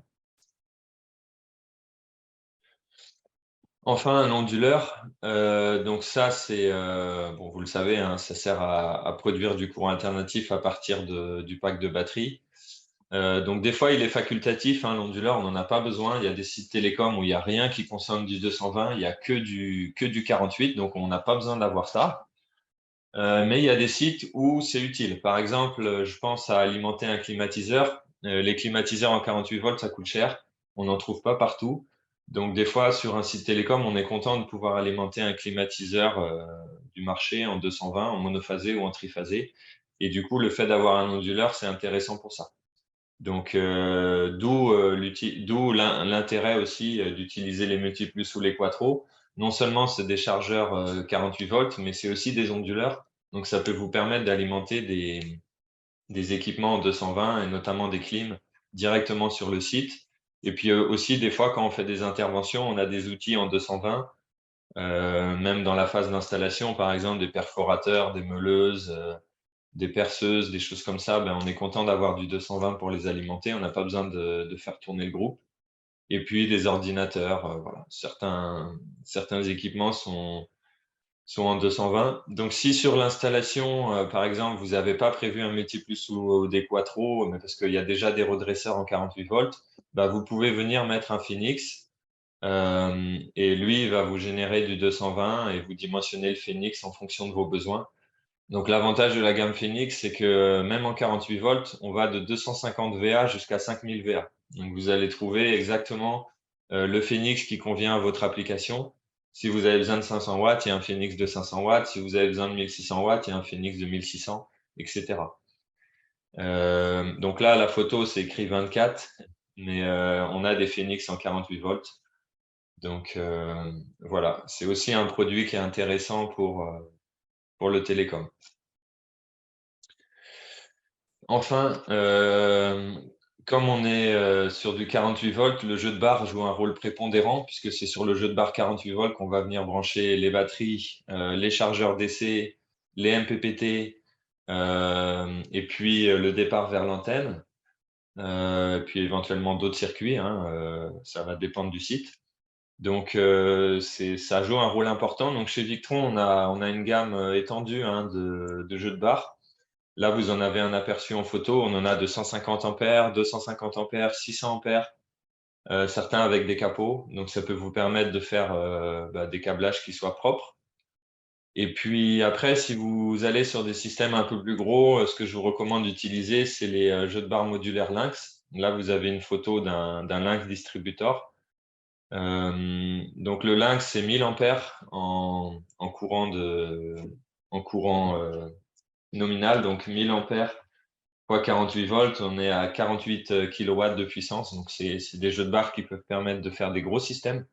Enfin, un onduleur, donc ça c'est, bon, vous le savez, hein, ça sert à produire du courant alternatif à partir du pack de batterie. Donc des fois, il est facultatif, hein, l'onduleur, on n'en a pas besoin. Il y a des sites télécoms où il n'y a rien qui consomme du 220, il n'y a que du 48, donc on n'a pas besoin d'avoir ça. Mais il y a des sites où c'est utile. Par exemple, je pense à alimenter un climatiseur. Les climatiseurs en 48 volts, ça coûte cher. On n'en trouve pas partout. Donc des fois, sur un site télécom, on est content de pouvoir alimenter un climatiseur du marché en 220, en monophasé ou en triphasé. Et du coup, le fait d'avoir un onduleur, c'est intéressant pour ça. Donc, d'où l'intérêt aussi d'utiliser les multiplus ou les quattro. Non seulement c'est des chargeurs 48 volts, mais c'est aussi des onduleurs. Donc, ça peut vous permettre d'alimenter des équipements en 220 et notamment des clims directement sur le site. Et puis aussi, des fois, quand on fait des interventions, on a des outils en 220, même dans la phase d'installation, par exemple, des perforateurs, des meuleuses, des perceuses, des choses comme ça, ben, on est content d'avoir du 220 pour les alimenter. On n'a pas besoin de faire tourner le groupe. Et puis des ordinateurs, voilà. Certains équipements sont en 220. Donc si sur l'installation, par exemple, vous n'avez pas prévu un multiplus ou des quattro, mais parce qu'il y a déjà des redresseurs en 48 volts, bah, vous pouvez venir mettre un Phoenix et lui, il va vous générer du 220 et vous dimensionner le Phoenix en fonction de vos besoins. Donc l'avantage de la gamme Phoenix, c'est que même en 48 volts, on va de 250 VA jusqu'à 5000 VA. Donc vous allez trouver exactement le Phoenix qui convient à votre application. Si vous avez besoin de 500 watts, il y a un Phoenix de 500 watts. Si vous avez besoin de 1600 watts, il y a un Phoenix de 1600, etc. Donc là, la photo, c'est écrit 24, mais on a des Phoenix en 48 volts. Donc voilà, c'est aussi un produit qui est intéressant pour le télécom. Enfin, comme on est sur du 48 volts, le jeu de barre joue un rôle prépondérant puisque c'est sur le jeu de barre 48 volts qu'on va venir brancher les batteries, les chargeurs DC, les MPPT et puis le départ vers l'antenne, puis éventuellement d'autres circuits, hein, ça va dépendre du site. Donc, ça joue un rôle important. Donc, chez Victron, on a une gamme étendue hein, de jeux de barre. Là, vous en avez un aperçu en photo. On en a de 150 ampères, 250 ampères, 600 ampères, certains avec des capots. Donc, ça peut vous permettre de faire des câblages qui soient propres. Et puis après, si vous allez sur des systèmes un peu plus gros, ce que je vous recommande d'utiliser, c'est les jeux de barres modulaires Lynx. Là, vous avez une photo d'un Lynx distributeur. Donc le Lynx, c'est 1000 ampères en courant nominal, donc 1000 ampères fois 48 volts, on est à 48 kilowatts de puissance. Donc c'est des jeux de barres qui peuvent permettre de faire des gros systèmes.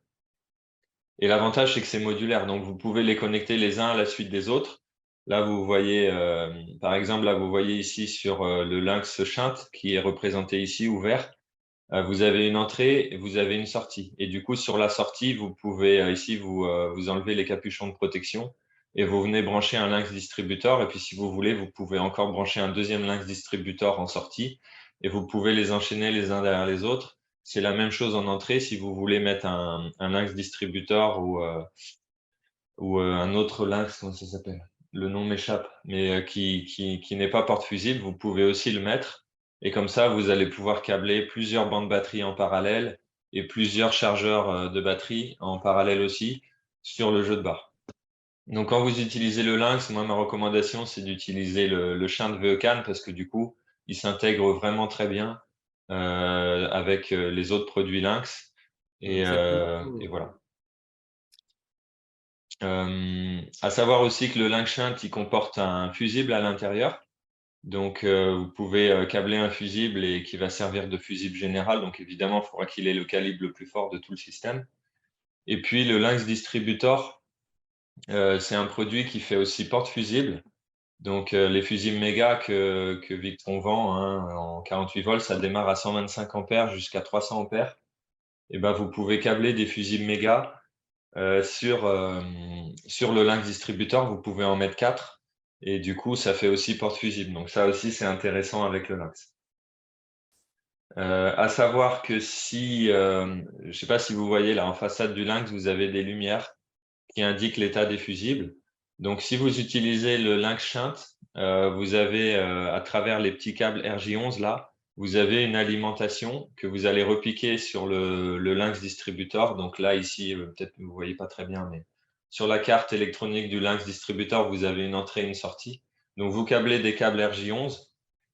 Et l'avantage, c'est que c'est modulaire, donc vous pouvez les connecter les uns à la suite des autres. Là, vous voyez, par exemple, là, vous voyez ici sur le Lynx Shunt, qui est représenté ici, ouvert. Vous avez une entrée et vous avez une sortie. Et du coup, sur la sortie, vous pouvez ici vous enlever les capuchons de protection et vous venez brancher un Lynx distributeur. Et puis, si vous voulez, vous pouvez encore brancher un deuxième Lynx distributeur en sortie et vous pouvez les enchaîner les uns derrière les autres. C'est la même chose en entrée. Si vous voulez mettre un Lynx distributeur ou un autre Lynx, comment ça s'appelle? Le nom m'échappe, mais qui n'est pas porte-fusible, vous pouvez aussi le mettre. Et comme ça, vous allez pouvoir câbler plusieurs bandes de batterie en parallèle et plusieurs chargeurs de batterie en parallèle aussi sur le jeu de barre. Donc, quand vous utilisez le Lynx, moi, ma recommandation, c'est d'utiliser le Shunt VECAN parce que du coup, il s'intègre vraiment très bien avec les autres produits Lynx. Et voilà. À savoir aussi que le Lynx Shunt, il comporte un fusible à l'intérieur. Donc, vous pouvez câbler un fusible et qui va servir de fusible général. Donc, évidemment, il faudra qu'il ait le calibre le plus fort de tout le système. Et puis, le Lynx Distributor, c'est un produit qui fait aussi porte-fusible. Donc, les fusibles méga que Victron vend en 48 volts, ça démarre à 125 ampères jusqu'à 300 ampères. Et ben, vous pouvez câbler des fusibles méga sur le Lynx Distributor, vous pouvez en mettre 4 et du coup, ça fait aussi porte-fusible. Donc ça aussi, c'est intéressant avec le Lynx. À savoir que si, je ne sais pas si vous voyez là en façade du Lynx, vous avez des lumières qui indiquent l'état des fusibles. Donc si vous utilisez le Lynx Shunt, vous avez à travers les petits câbles RJ11 là, vous avez une alimentation que vous allez repiquer sur le Lynx Distributor. Donc là, ici, peut-être que vous ne voyez pas très bien, mais sur la carte électronique du Lynx Distributor, vous avez une entrée et une sortie. Donc vous câblez des câbles RJ11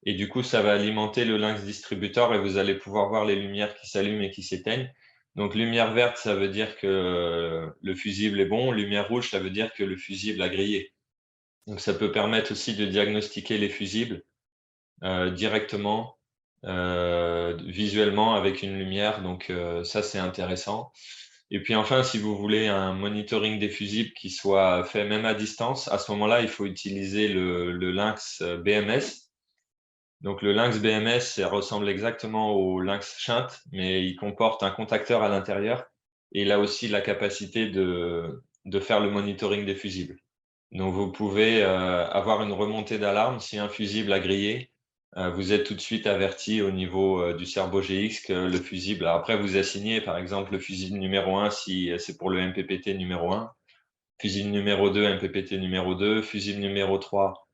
et du coup, ça va alimenter le Lynx Distributor et vous allez pouvoir voir les lumières qui s'allument et qui s'éteignent. Donc lumière verte, ça veut dire que le fusible est bon. Lumière rouge, ça veut dire que le fusible a grillé. Donc ça peut permettre aussi de diagnostiquer les fusibles directement, visuellement avec une lumière. Donc ça, c'est intéressant. Et puis enfin, si vous voulez un monitoring des fusibles qui soit fait même à distance, à ce moment-là, il faut utiliser le Lynx BMS. Donc le Lynx BMS, ça ressemble exactement au Lynx Shunt, mais il comporte un contacteur à l'intérieur et il a aussi la capacité de faire le monitoring des fusibles. Donc vous pouvez avoir une remontée d'alarme si un fusible a grillé. Vous êtes tout de suite averti au niveau du Cerbo GX que le fusible. Alors après, vous assignez par exemple le fusible numéro 1 si c'est pour le MPPT numéro 1, fusible numéro 2, MPPT numéro 2, fusible numéro 3,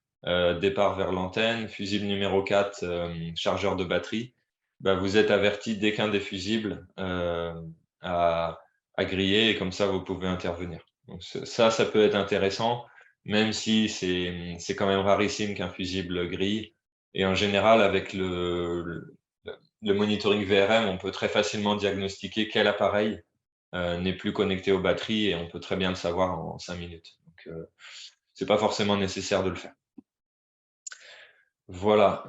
départ vers l'antenne, fusible numéro 4, chargeur de batterie. Bah, vous êtes averti dès qu'un des fusibles a grillé et comme ça, vous pouvez intervenir. Donc, ça peut être intéressant, même si c'est quand même rarissime qu'un fusible grille. Et en général, avec le monitoring VRM, on peut très facilement diagnostiquer quel appareil n'est plus connecté aux batteries et on peut très bien le savoir en 5 minutes. Donc, c'est pas forcément nécessaire de le faire. Voilà.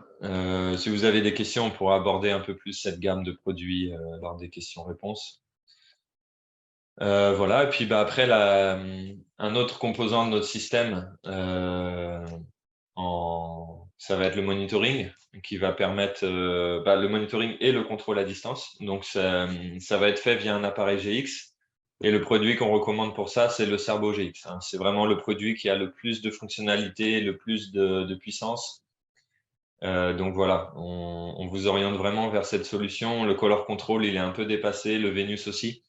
Si vous avez des questions, on pourra aborder un peu plus cette gamme de produits lors des questions-réponses. Voilà. Et puis bah, après, un autre composant de notre système, ça va être le monitoring qui va permettre le monitoring et le contrôle à distance. Donc, ça va être fait via un appareil GX. Et le produit qu'on recommande pour ça, c'est le Cerbo GX. C'est vraiment le produit qui a le plus de fonctionnalités, le plus de puissance. Donc voilà, on vous oriente vraiment vers cette solution. Le Color Control, il est un peu dépassé, le Venus aussi.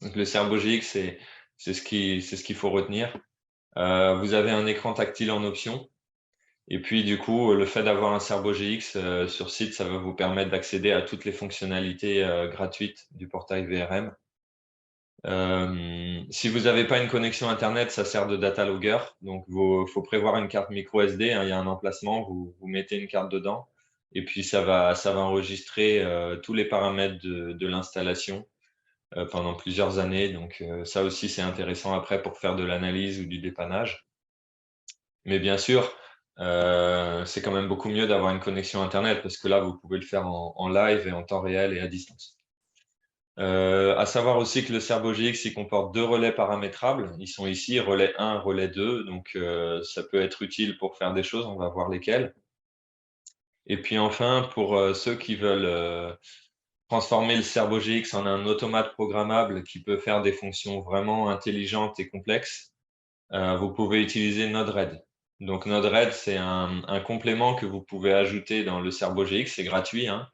Donc le Cerbo GX, c'est ce qu'il faut retenir. Vous avez un écran tactile en option. Et puis, du coup, le fait d'avoir un Cerbo GX sur site, ça va vous permettre d'accéder à toutes les fonctionnalités gratuites du portail VRM. Si vous n'avez pas une connexion Internet, ça sert de data logger. Donc, il faut prévoir une carte micro SD. Hein, il y a un emplacement, vous mettez une carte dedans. Et puis, ça va enregistrer tous les paramètres de l'installation pendant plusieurs années. Donc, ça aussi, c'est intéressant après pour faire de l'analyse ou du dépannage. Mais bien sûr, c'est quand même beaucoup mieux d'avoir une connexion Internet parce que là, vous pouvez le faire en live et en temps réel et à distance. À savoir aussi que le Cerbo GX, il comporte 2 relais paramétrables. Ils sont ici, relais 1, relais 2. Donc, ça peut être utile pour faire des choses. On va voir lesquelles. Et puis enfin, pour ceux qui veulent transformer le Cerbo GX en un automate programmable qui peut faire des fonctions vraiment intelligentes et complexes, vous pouvez utiliser Node-RED. Donc, Node-RED, c'est un complément que vous pouvez ajouter dans le Cerbo GX. C'est gratuit, hein.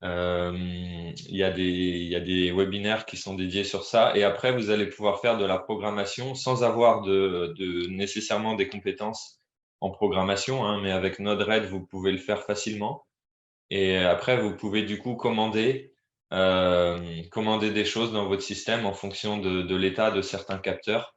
Il y a des webinaires qui sont dédiés sur ça. Et après, vous allez pouvoir faire de la programmation sans avoir nécessairement des compétences en programmation, hein, mais avec Node-RED, vous pouvez le faire facilement. Et après, vous pouvez du coup commander des choses dans votre système en fonction de l'état de certains capteurs.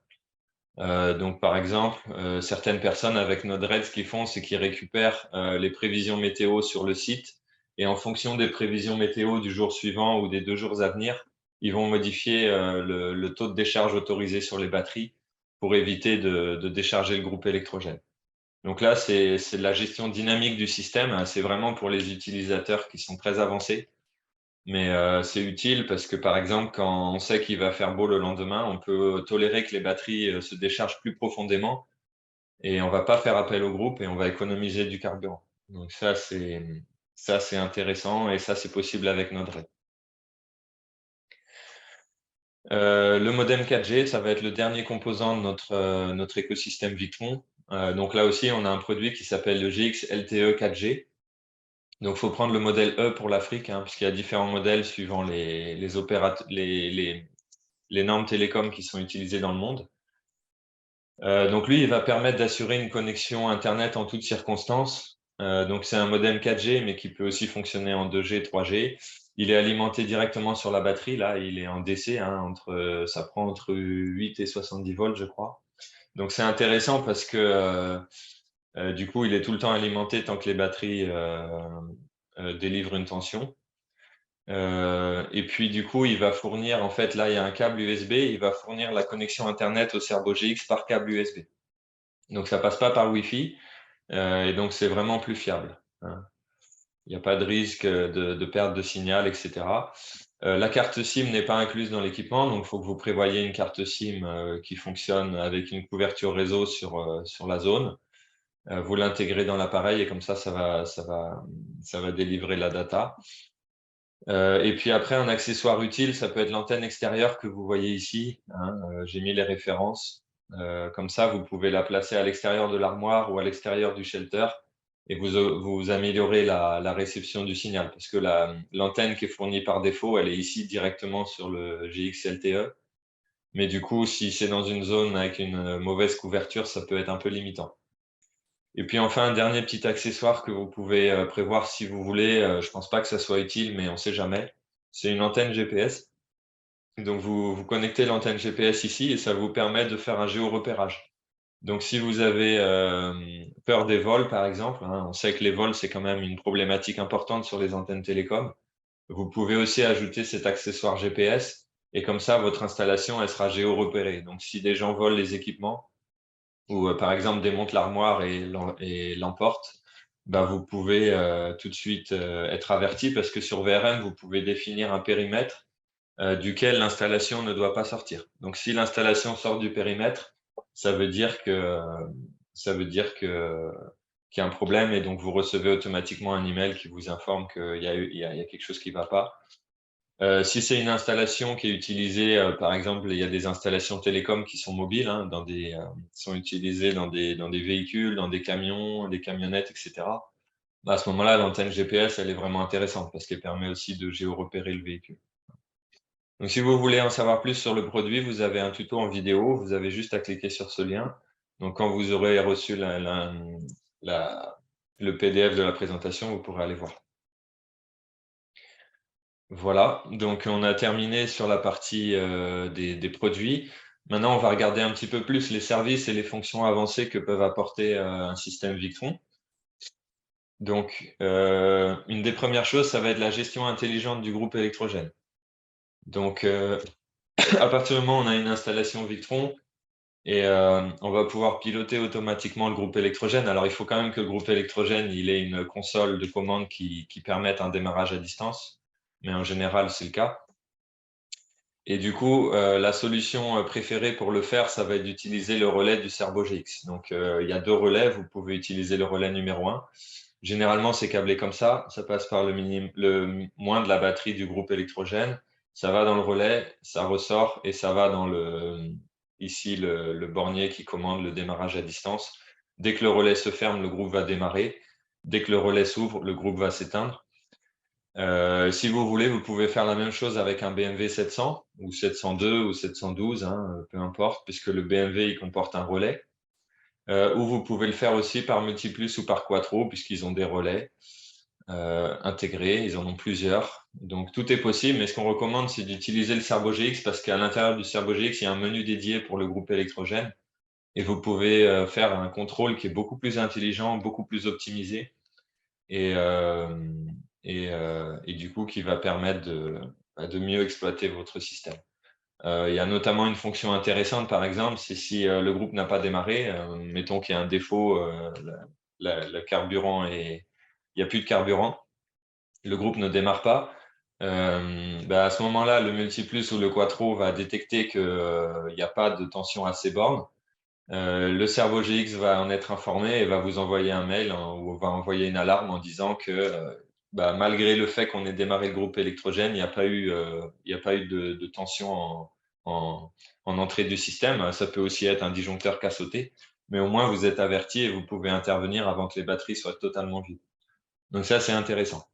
Donc, par exemple, certaines personnes avec Node-RED, ce qu'ils font, c'est qu'ils récupèrent les prévisions météo sur le site et en fonction des prévisions météo du jour suivant ou des 2 jours à venir, ils vont modifier le taux de décharge autorisé sur les batteries pour éviter de décharger le groupe électrogène. Donc là, c'est de la gestion dynamique du système, hein. C'est vraiment pour les utilisateurs qui sont très avancés. Mais c'est utile parce que, par exemple, quand on sait qu'il va faire beau le lendemain, on peut tolérer que les batteries se déchargent plus profondément et on va pas faire appel au groupe et on va économiser du carburant. Donc ça, c'est intéressant et ça, c'est possible avec Node-RED. Le modem 4G, ça va être le dernier composant de notre écosystème Victron. Donc là aussi, on a un produit qui s'appelle le GX LTE 4G. Donc, il faut prendre le modèle E pour l'Afrique, hein, puisqu'il y a différents modèles suivant les normes télécoms qui sont utilisées dans le monde. Donc, lui, il va permettre d'assurer une connexion Internet en toutes circonstances. Donc, c'est un modem 4G, mais qui peut aussi fonctionner en 2G, 3G. Il est alimenté directement sur la batterie. Là, il est en DC, hein, ça prend entre 8 et 70 volts, je crois. Donc, c'est intéressant parce que du coup, il est tout le temps alimenté tant que les batteries délivrent une tension. Et puis, du coup, il va fournir, en fait, là, il y a un câble USB, il va fournir la connexion Internet au Cerbo GX par câble USB. Donc, ça passe pas par Wi-Fi, et donc c'est vraiment plus fiable, hein. Il n'y a pas de risque de perte de signal, etc. La carte SIM n'est pas incluse dans l'équipement, donc il faut que vous prévoyiez une carte SIM qui fonctionne avec une couverture réseau sur la zone. Vous l'intégrez dans l'appareil et comme ça va délivrer la data. Et puis après, un accessoire utile, ça peut être l'antenne extérieure que vous voyez ici, hein. J'ai mis les références. Comme ça, vous pouvez la placer à l'extérieur de l'armoire ou à l'extérieur du shelter et vous améliorez la réception du signal parce que l'antenne qui est fournie par défaut, elle est ici directement sur le GX LTE. Mais du coup, si c'est dans une zone avec une mauvaise couverture, ça peut être un peu limitant. Et puis enfin, un dernier petit accessoire que vous pouvez prévoir si vous voulez. Je ne pense pas que ça soit utile, mais on ne sait jamais. C'est une antenne GPS. Donc, vous connectez l'antenne GPS ici et ça vous permet de faire un géorepérage. Donc, si vous avez peur des vols, par exemple, hein, on sait que les vols, c'est quand même une problématique importante sur les antennes télécom. Vous pouvez aussi ajouter cet accessoire GPS et comme ça, votre installation, elle sera géorepérée. Donc, si des gens volent les équipements, ou par exemple démonte l'armoire et l'emporte, bah, vous pouvez tout de suite être averti parce que sur VRM, vous pouvez définir un périmètre duquel l'installation ne doit pas sortir. Donc, si l'installation sort du périmètre, ça veut dire qu'il y a un problème et donc vous recevez automatiquement un email qui vous informe qu'il y a quelque chose qui ne va pas. Si c'est une installation qui est utilisée, par exemple, il y a des installations télécom qui sont mobiles, hein, sont utilisées dans des véhicules, dans des camions, des camionnettes, etc. À ce moment-là, l'antenne GPS, elle est vraiment intéressante parce qu'elle permet aussi de géorepérer le véhicule. Donc, si vous voulez en savoir plus sur le produit, vous avez un tuto en vidéo. Vous avez juste à cliquer sur ce lien. Donc, quand vous aurez reçu le PDF de la présentation, vous pourrez aller voir. Voilà, donc on a terminé sur la partie des produits. Maintenant, on va regarder un petit peu plus les services et les fonctions avancées que peuvent apporter un système Victron. Donc, une des premières choses, ça va être la gestion intelligente du groupe électrogène. Donc, à partir du moment où on a une installation Victron, et on va pouvoir piloter automatiquement le groupe électrogène. Alors, il faut quand même que le groupe électrogène il ait une console de commande qui permette un démarrage à distance, mais en général, c'est le cas. Et du coup, la solution préférée pour le faire, ça va être d'utiliser le relais du Cerbo GX. Donc, il y a 2 relais. Vous pouvez utiliser le relais numéro 1. Généralement, c'est câblé comme ça. Ça passe par le moins de la batterie du groupe électrogène. Ça va dans le relais, ça ressort et ça va dans ici le bornier qui commande le démarrage à distance. Dès que le relais se ferme, le groupe va démarrer. Dès que le relais s'ouvre, le groupe va s'éteindre. Si vous voulez, vous pouvez faire la même chose avec un BMW 700 ou 702 ou 712, hein, peu importe, puisque le BMW il comporte un relais. Ou vous pouvez le faire aussi par Multiplus ou par Quattro, puisqu'ils ont des relais intégrés, ils en ont plusieurs. Donc tout est possible, mais ce qu'on recommande, c'est d'utiliser le Cerbo GX parce qu'à l'intérieur du Cerbo GX, il y a un menu dédié pour le groupe électrogène et vous pouvez faire un contrôle qui est beaucoup plus intelligent, beaucoup plus optimisé et, et du coup qui va permettre de mieux exploiter votre système. Il y a notamment une fonction intéressante, par exemple, c'est si le groupe n'a pas démarré, mettons qu'il y a un défaut, le carburant il n'y a plus de carburant, le groupe ne démarre pas. À ce moment-là, le Multiplus ou le Quattro va détecter qu'il n'y a pas de tension à ces bornes. Le Cerbo GX va en être informé et va vous envoyer un mail ou va envoyer une alarme en disant que malgré le fait qu'on ait démarré le groupe électrogène, il n'y a pas eu, de tension en entrée du système. Ça peut aussi être un disjoncteur qui a sauté, mais au moins vous êtes averti et vous pouvez intervenir avant que les batteries soient totalement vides. Donc ça, c'est intéressant.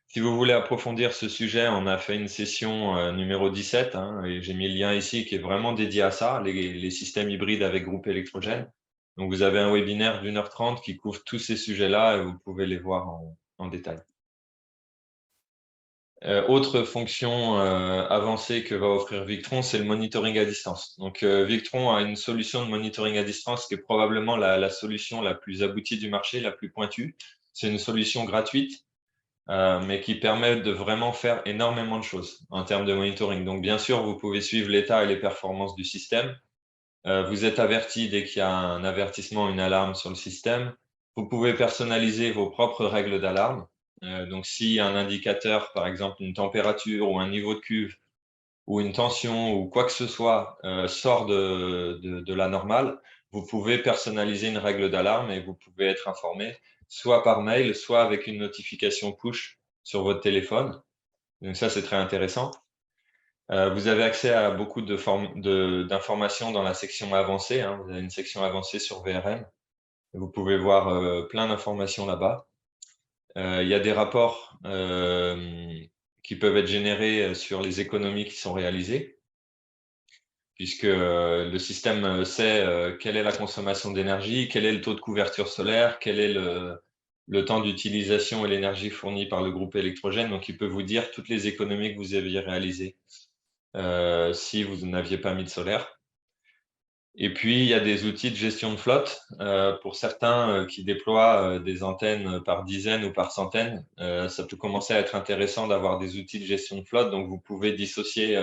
Si vous voulez approfondir ce sujet, on a fait une session numéro 17, hein, et j'ai mis le lien ici qui est vraiment dédié à ça, les systèmes hybrides avec groupe électrogène. Donc vous avez un webinaire d'1h30 qui couvre tous ces sujets-là et vous pouvez les voir en détail. Autre fonction avancée que va offrir Victron, c'est le monitoring à distance. Donc Victron a une solution de monitoring à distance qui est probablement la solution la plus aboutie du marché, la plus pointue. C'est une solution gratuite mais qui permet de vraiment faire énormément de choses en termes de monitoring. Donc, bien sûr, vous pouvez suivre l'état et les performances du système. Vous êtes averti dès qu'il y a un avertissement, une alarme sur le système. Vous pouvez personnaliser vos propres règles d'alarme. Donc, si un indicateur, par exemple une température ou un niveau de cuve ou une tension ou quoi que ce soit sort de la normale, vous pouvez personnaliser une règle d'alarme et vous pouvez être informé soit par mail, soit avec une notification push sur votre téléphone. Donc ça, c'est très intéressant. Vous avez accès à beaucoup d'informations dans la section avancée. Hein. Vous avez une section avancée sur VRM. Vous pouvez voir plein d'informations là-bas. Il y a des rapports qui peuvent être générés sur les économies qui sont réalisées, puisque le système sait quelle est la consommation d'énergie, quel est le taux de couverture solaire, quel est le temps d'utilisation et l'énergie fournie par le groupe électrogène. Donc, il peut vous dire toutes les économies que vous aviez réalisées si vous n'aviez pas mis de solaire. Et puis, il y a des outils de gestion de flotte. Pour certains qui déploient des antennes par dizaines ou par centaines, ça peut commencer à être intéressant d'avoir des outils de gestion de flotte. Donc, vous pouvez dissocier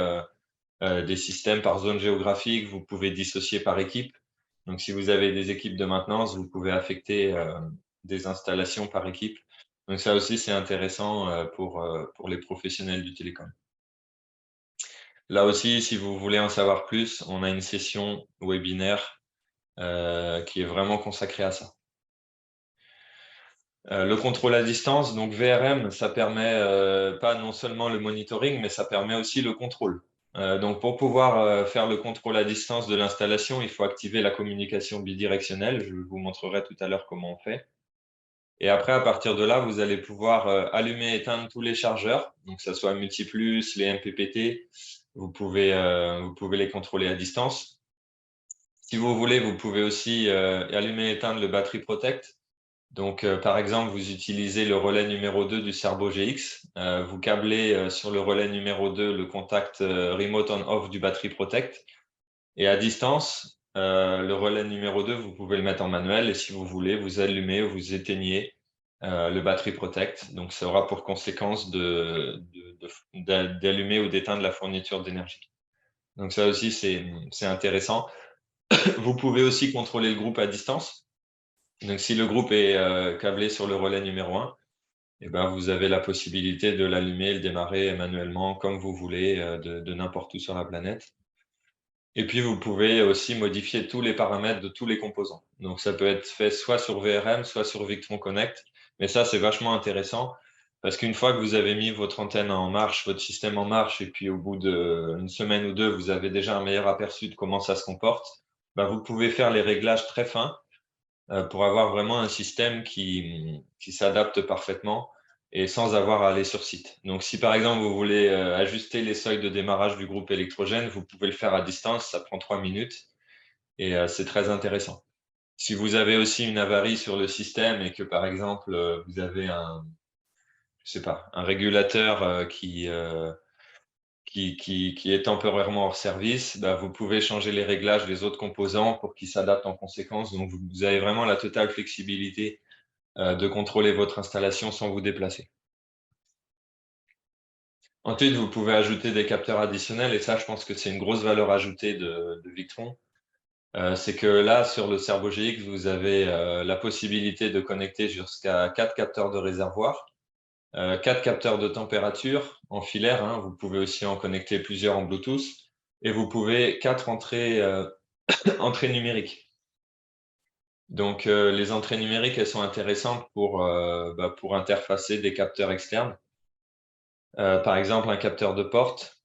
des systèmes par zone géographique, vous pouvez dissocier par équipe. Donc, si vous avez des équipes de maintenance, vous pouvez affecter des installations par équipe. Donc, ça aussi, c'est intéressant pour les professionnels du télécom. Là aussi, si vous voulez en savoir plus, on a une session webinaire qui est vraiment consacrée à ça. Le contrôle à distance, donc VRM, ça permet pas non seulement le monitoring, mais ça permet aussi le contrôle. Donc pour pouvoir faire le contrôle à distance de l'installation, il faut activer la communication bidirectionnelle. Je vous montrerai tout à l'heure comment on fait. Et après, à partir de là, vous allez pouvoir allumer et éteindre tous les chargeurs, donc que ce soit Multiplus, les MPPT, vous pouvez les contrôler à distance. Si vous voulez, vous pouvez aussi allumer et éteindre le Battery Protect. Donc, par exemple, vous utilisez le relais numéro 2 du Cerbo GX. Vous câblez sur le relais numéro 2 le contact Remote On-Off du Battery Protect. Et à distance, le relais numéro 2, vous pouvez le mettre en manuel. Et si vous voulez, vous allumez ou vous éteignez le Battery Protect. Donc, ça aura pour conséquence d'allumer ou d'éteindre la fourniture d'énergie. Donc, ça aussi, c'est intéressant. Vous pouvez aussi contrôler le groupe à distance. Donc, si le groupe est câblé sur le relais numéro 1, eh ben, vous avez la possibilité de l'allumer et le démarrer manuellement comme vous voulez de n'importe où sur la planète. Et puis, vous pouvez aussi modifier tous les paramètres de tous les composants. Donc, ça peut être fait soit sur VRM, soit sur Victron Connect. Mais ça, c'est vachement intéressant parce qu'une fois que vous avez mis votre antenne en marche, votre système en marche, et puis au bout d'une semaine ou deux, vous avez déjà un meilleur aperçu de comment ça se comporte, ben, vous pouvez faire les réglages très fins pour avoir vraiment un système qui s'adapte parfaitement et sans avoir à aller sur site. Donc, si par exemple vous voulez ajuster les seuils de démarrage du groupe électrogène, vous pouvez le faire à distance, ça prend 3 minutes et c'est très intéressant. Si vous avez aussi une avarie sur le système et que par exemple vous avez je sais pas, un régulateur qui est temporairement hors service, bah, vous pouvez changer les réglages des autres composants pour qu'ils s'adaptent en conséquence. Donc, vous avez vraiment la totale flexibilité de contrôler votre installation sans vous déplacer. Ensuite, vous pouvez ajouter des capteurs additionnels et ça, je pense que c'est une grosse valeur ajoutée de Victron. C'est que là, sur le Cerbo GX, vous avez la possibilité de connecter jusqu'à 4 capteurs de réservoir, 4 capteurs de température en filaire. Hein, vous pouvez aussi en connecter plusieurs en Bluetooth et vous pouvez 4 entrées numériques. Donc, les entrées numériques, elles sont intéressantes pour interfacer des capteurs externes. Par exemple, un capteur de porte.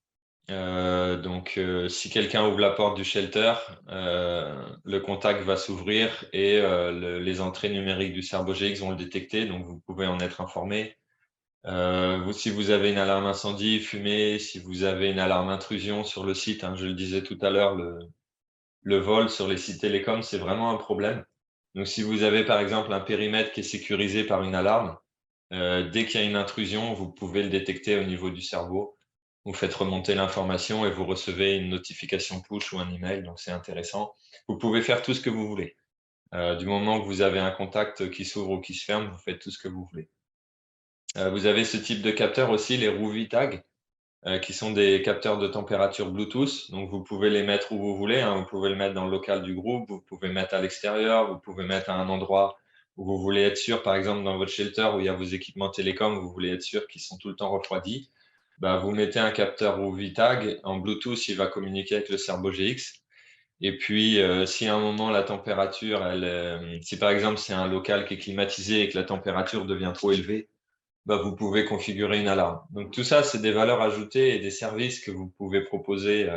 Donc, si quelqu'un ouvre la porte du shelter, le contact va s'ouvrir et les entrées numériques du Cerbo GX vont le détecter. Donc, vous pouvez en être informé. Si vous avez une alarme incendie, fumée, si vous avez une alarme intrusion sur le site, hein, je le disais tout à l'heure, le vol sur les sites télécoms, c'est vraiment un problème. Donc, si vous avez par exemple un périmètre qui est sécurisé par une alarme, dès qu'il y a une intrusion, vous pouvez le détecter au niveau du cerveau. Vous faites remonter l'information et vous recevez une notification push ou un email. Donc, c'est intéressant. Vous pouvez faire tout ce que vous voulez. Du moment que vous avez un contact qui s'ouvre ou qui se ferme, vous faites tout ce que vous voulez. Vous avez ce type de capteur aussi, les Rouvy Tag, qui sont des capteurs de température Bluetooth. Donc, vous pouvez les mettre où vous voulez. Hein. Vous pouvez le mettre dans le local du groupe, vous pouvez le mettre à l'extérieur, vous pouvez mettre à un endroit où vous voulez être sûr, par exemple, dans votre shelter où il y a vos équipements télécoms, vous voulez être sûr qu'ils sont tout le temps refroidis. Bah, vous mettez un capteur Rovitag en Bluetooth, il va communiquer avec le Cerbo GX. Et puis, si à un moment la température, si par exemple c'est un local qui est climatisé et que la température devient trop élevée, bah, vous pouvez configurer une alarme. Donc tout ça, c'est des valeurs ajoutées et des services que vous pouvez proposer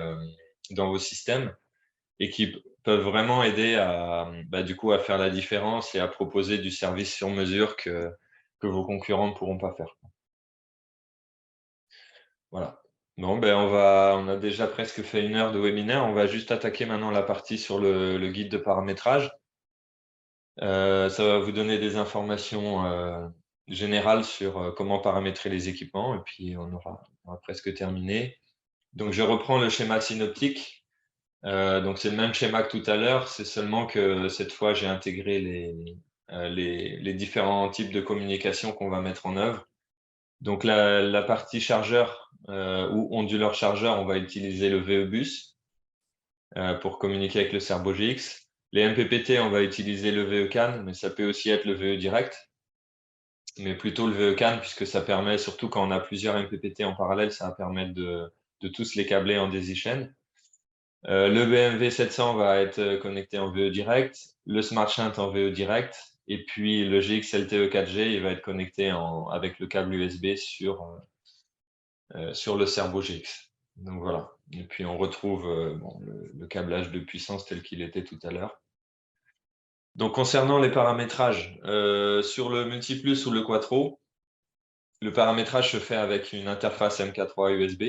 dans vos systèmes et qui peuvent vraiment aider du coup, à faire la différence et à proposer du service sur mesure que vos concurrents ne pourront pas faire. Voilà. Bon, ben on a déjà presque fait 1 heure de webinaire. On va juste attaquer maintenant la partie sur le guide de paramétrage. Ça va vous donner des informations générales sur comment paramétrer les équipements et puis on aura presque terminé. Donc, je reprends le schéma synoptique. Donc, c'est le même schéma que tout à l'heure, c'est seulement que cette fois, j'ai intégré les différents types de communication qu'on va mettre en œuvre. Donc, la partie chargeur ou onduleur chargeur, on va utiliser le VE-bus pour communiquer avec le Cerbo GX. Les MPPT, on va utiliser le VE-CAN, mais ça peut aussi être le VE direct, mais plutôt le VE-CAN, puisque ça permet, surtout quand on a plusieurs MPPT en parallèle, ça va permettre de tous les câbler en daisy-chain. Le BMW 700 va être connecté en VE direct, le Smart Shunt en VE direct, et puis le GX LTE 4G, il va être connecté avec le câble USB sur le Cerbo GX. Donc voilà. Et puis on retrouve le câblage de puissance tel qu'il était tout à l'heure. Donc concernant les paramétrages, sur le Multiplus ou le Quattro, le paramétrage se fait avec une interface MK3 USB.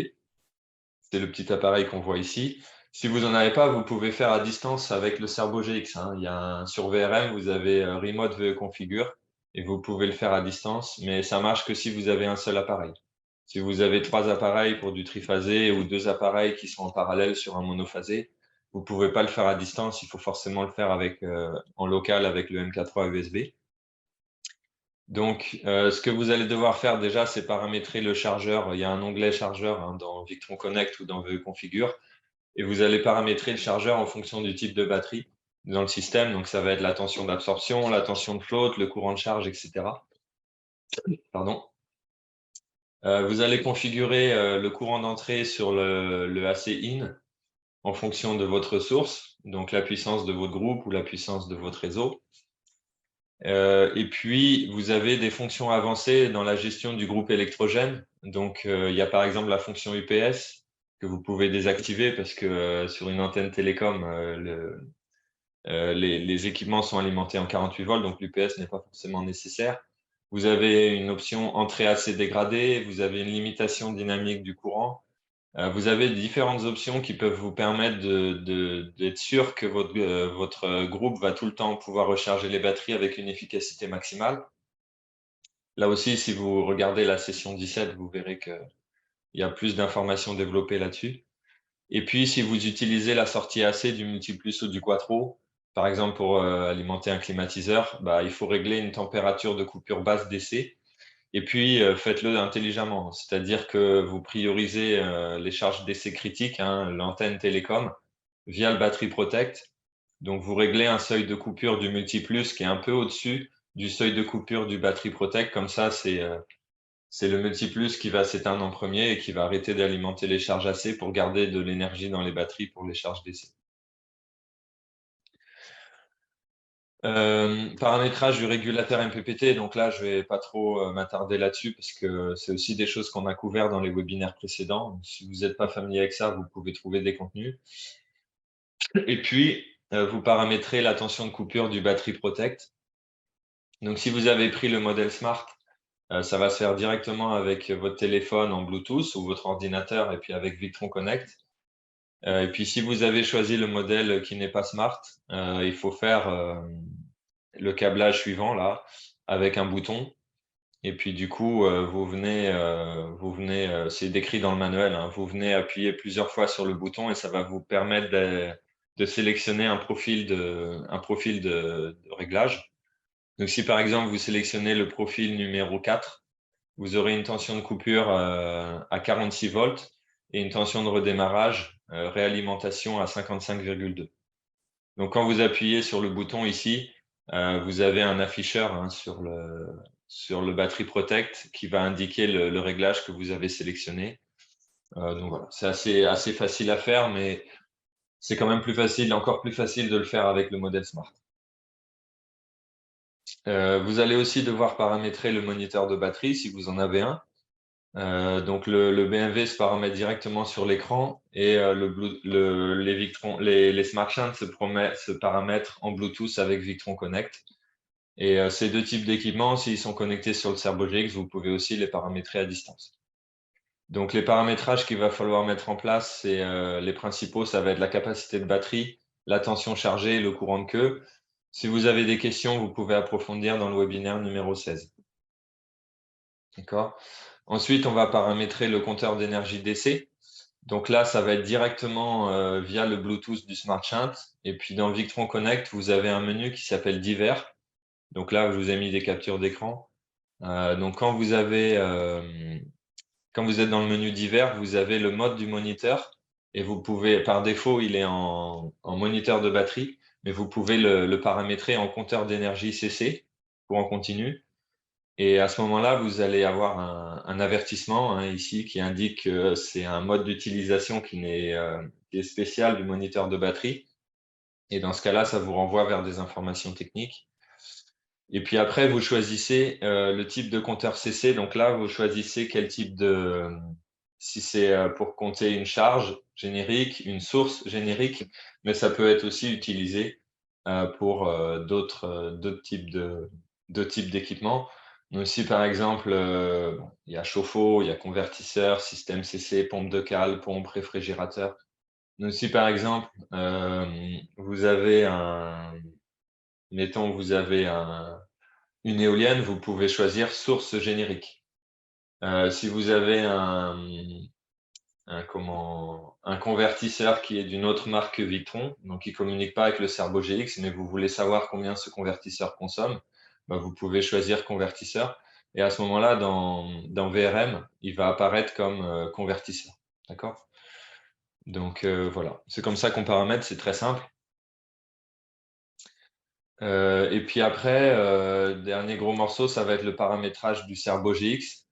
C'est le petit appareil qu'on voit ici. Si vous n'en avez pas, vous pouvez faire à distance avec le Cerbo GX. Hein. Il y a sur VRM, vous avez Remote VE Configure. et vous pouvez le faire à distance, mais ça marche que si vous avez un seul appareil. Si vous avez 3 appareils pour du triphasé ou 2 appareils qui sont en parallèle sur un monophasé, vous ne pouvez pas le faire à distance, il faut forcément le faire en local avec le MK3 USB. Donc, ce que vous allez devoir faire déjà, c'est paramétrer le chargeur. Il y a un onglet chargeur dans Victron Connect ou dans VE Configure, et vous allez paramétrer le chargeur en fonction du type de batterie dans le système. Donc, ça va être la tension d'absorption, la tension de flotte, le courant de charge, etc. Pardon. Vous allez configurer le courant d'entrée sur le AC-in en fonction de votre source, donc la puissance de votre groupe ou la puissance de votre réseau. Et puis, vous avez des fonctions avancées dans la gestion du groupe électrogène. Donc, il y a par exemple la fonction UPS que vous pouvez désactiver parce que sur une antenne télécom, les équipements sont alimentés en 48 volts, donc l'UPS n'est pas forcément nécessaire. Vous avez une option entrée assez dégradée, vous avez une limitation dynamique du courant. Vous avez différentes options qui peuvent vous permettre d'être sûr que votre groupe va tout le temps pouvoir recharger les batteries avec une efficacité maximale. Là aussi, si vous regardez la session 17, vous verrez qu'il y a plus d'informations développées là-dessus. Et puis, si vous utilisez la sortie AC du multiplus ou du quattro, par exemple pour alimenter un climatiseur, il faut régler une température de coupure basse DC. Et puis, faites-le intelligemment, c'est-à-dire que vous priorisez les charges DC critiques, l'antenne télécom, via le Battery Protect. Donc, vous réglez un seuil de coupure du multiplus qui est un peu au-dessus du seuil de coupure du Battery Protect. Comme ça, c'est le multiplus qui va s'éteindre en premier et qui va arrêter d'alimenter les charges AC pour garder de l'énergie dans les batteries pour les charges DC. Paramétrage du régulateur MPPT, donc là, je vais pas trop m'attarder là-dessus parce que c'est aussi des choses qu'on a couvert dans les webinaires précédents. Donc, si vous n'êtes pas familier avec ça, vous pouvez trouver des contenus. Et puis, vous paramétrez la tension de coupure du Battery Protect. Donc, si vous avez pris le modèle Smart, ça va se faire directement avec votre téléphone en Bluetooth ou votre ordinateur et puis avec Victron Connect. Et puis, si vous avez choisi le modèle qui n'est pas Smart, il faut faire le câblage suivant là, avec un bouton. Et puis du coup, vous venez, c'est décrit dans le manuel, vous venez appuyer plusieurs fois sur le bouton et ça va vous permettre de sélectionner un profil de réglage. Donc si par exemple vous sélectionnez le profil numéro 4, vous aurez une tension de coupure à 46 volts et une tension de redémarrage, réalimentation à 55,2. Donc quand vous appuyez sur le bouton ici, vous avez un afficheur sur le Battery Protect qui va indiquer le réglage que vous avez sélectionné. Donc voilà, c'est assez facile à faire, mais c'est quand même encore plus facile de le faire avec le modèle Smart. Vous allez aussi devoir paramétrer le moniteur de batterie si vous en avez un. Donc le BMW se paramètre directement sur l'écran et les Smart Shunt se paramètrent en Bluetooth avec Victron Connect. Et ces deux types d'équipements, s'ils sont connectés sur le ServoGX, vous pouvez aussi les paramétrer à distance. Donc les paramétrages qu'il va falloir mettre en place, c'est les principaux, ça va être la capacité de batterie, la tension chargée et le courant de queue. Si vous avez des questions, vous pouvez approfondir dans le webinaire numéro 16. D'accord. Ensuite, on va paramétrer le compteur d'énergie DC. Donc là, ça va être directement via le Bluetooth du Smart Shunt. Et puis dans Victron Connect, vous avez un menu qui s'appelle Divers. Donc là, je vous ai mis des captures d'écran. Donc quand vous êtes dans le menu Divers, vous avez le mode du moniteur. Et vous pouvez, par défaut, il est en moniteur de batterie, mais vous pouvez le paramétrer en compteur d'énergie CC pour en continu. Et à ce moment-là, vous allez avoir un avertissement ici qui indique que c'est un mode d'utilisation qui est spécial du moniteur de batterie. Et dans ce cas-là, ça vous renvoie vers des informations techniques. Et puis après, vous choisissez le type de compteur CC. Donc là, vous choisissez quel type si c'est pour compter une charge générique, une source générique, mais ça peut être aussi utilisé pour d'autres types d'équipements. Donc, si par exemple, il y a chauffe-eau, il y a convertisseur, système CC, pompe de cale, pompe, réfrigérateur. Donc, si par exemple, vous avez une éolienne, vous pouvez choisir source générique. Si vous avez un convertisseur qui est d'une autre marque que Victron, donc qui ne communique pas avec le Cerbo GX, mais vous voulez savoir combien ce convertisseur consomme, bah, vous pouvez choisir convertisseur. Et à ce moment-là, dans VRM, il va apparaître comme convertisseur. D'accord? Donc voilà, c'est comme ça qu'on paramètre, c'est très simple. Et puis après, dernier gros morceau, ça va être le paramétrage du Cerbo GX.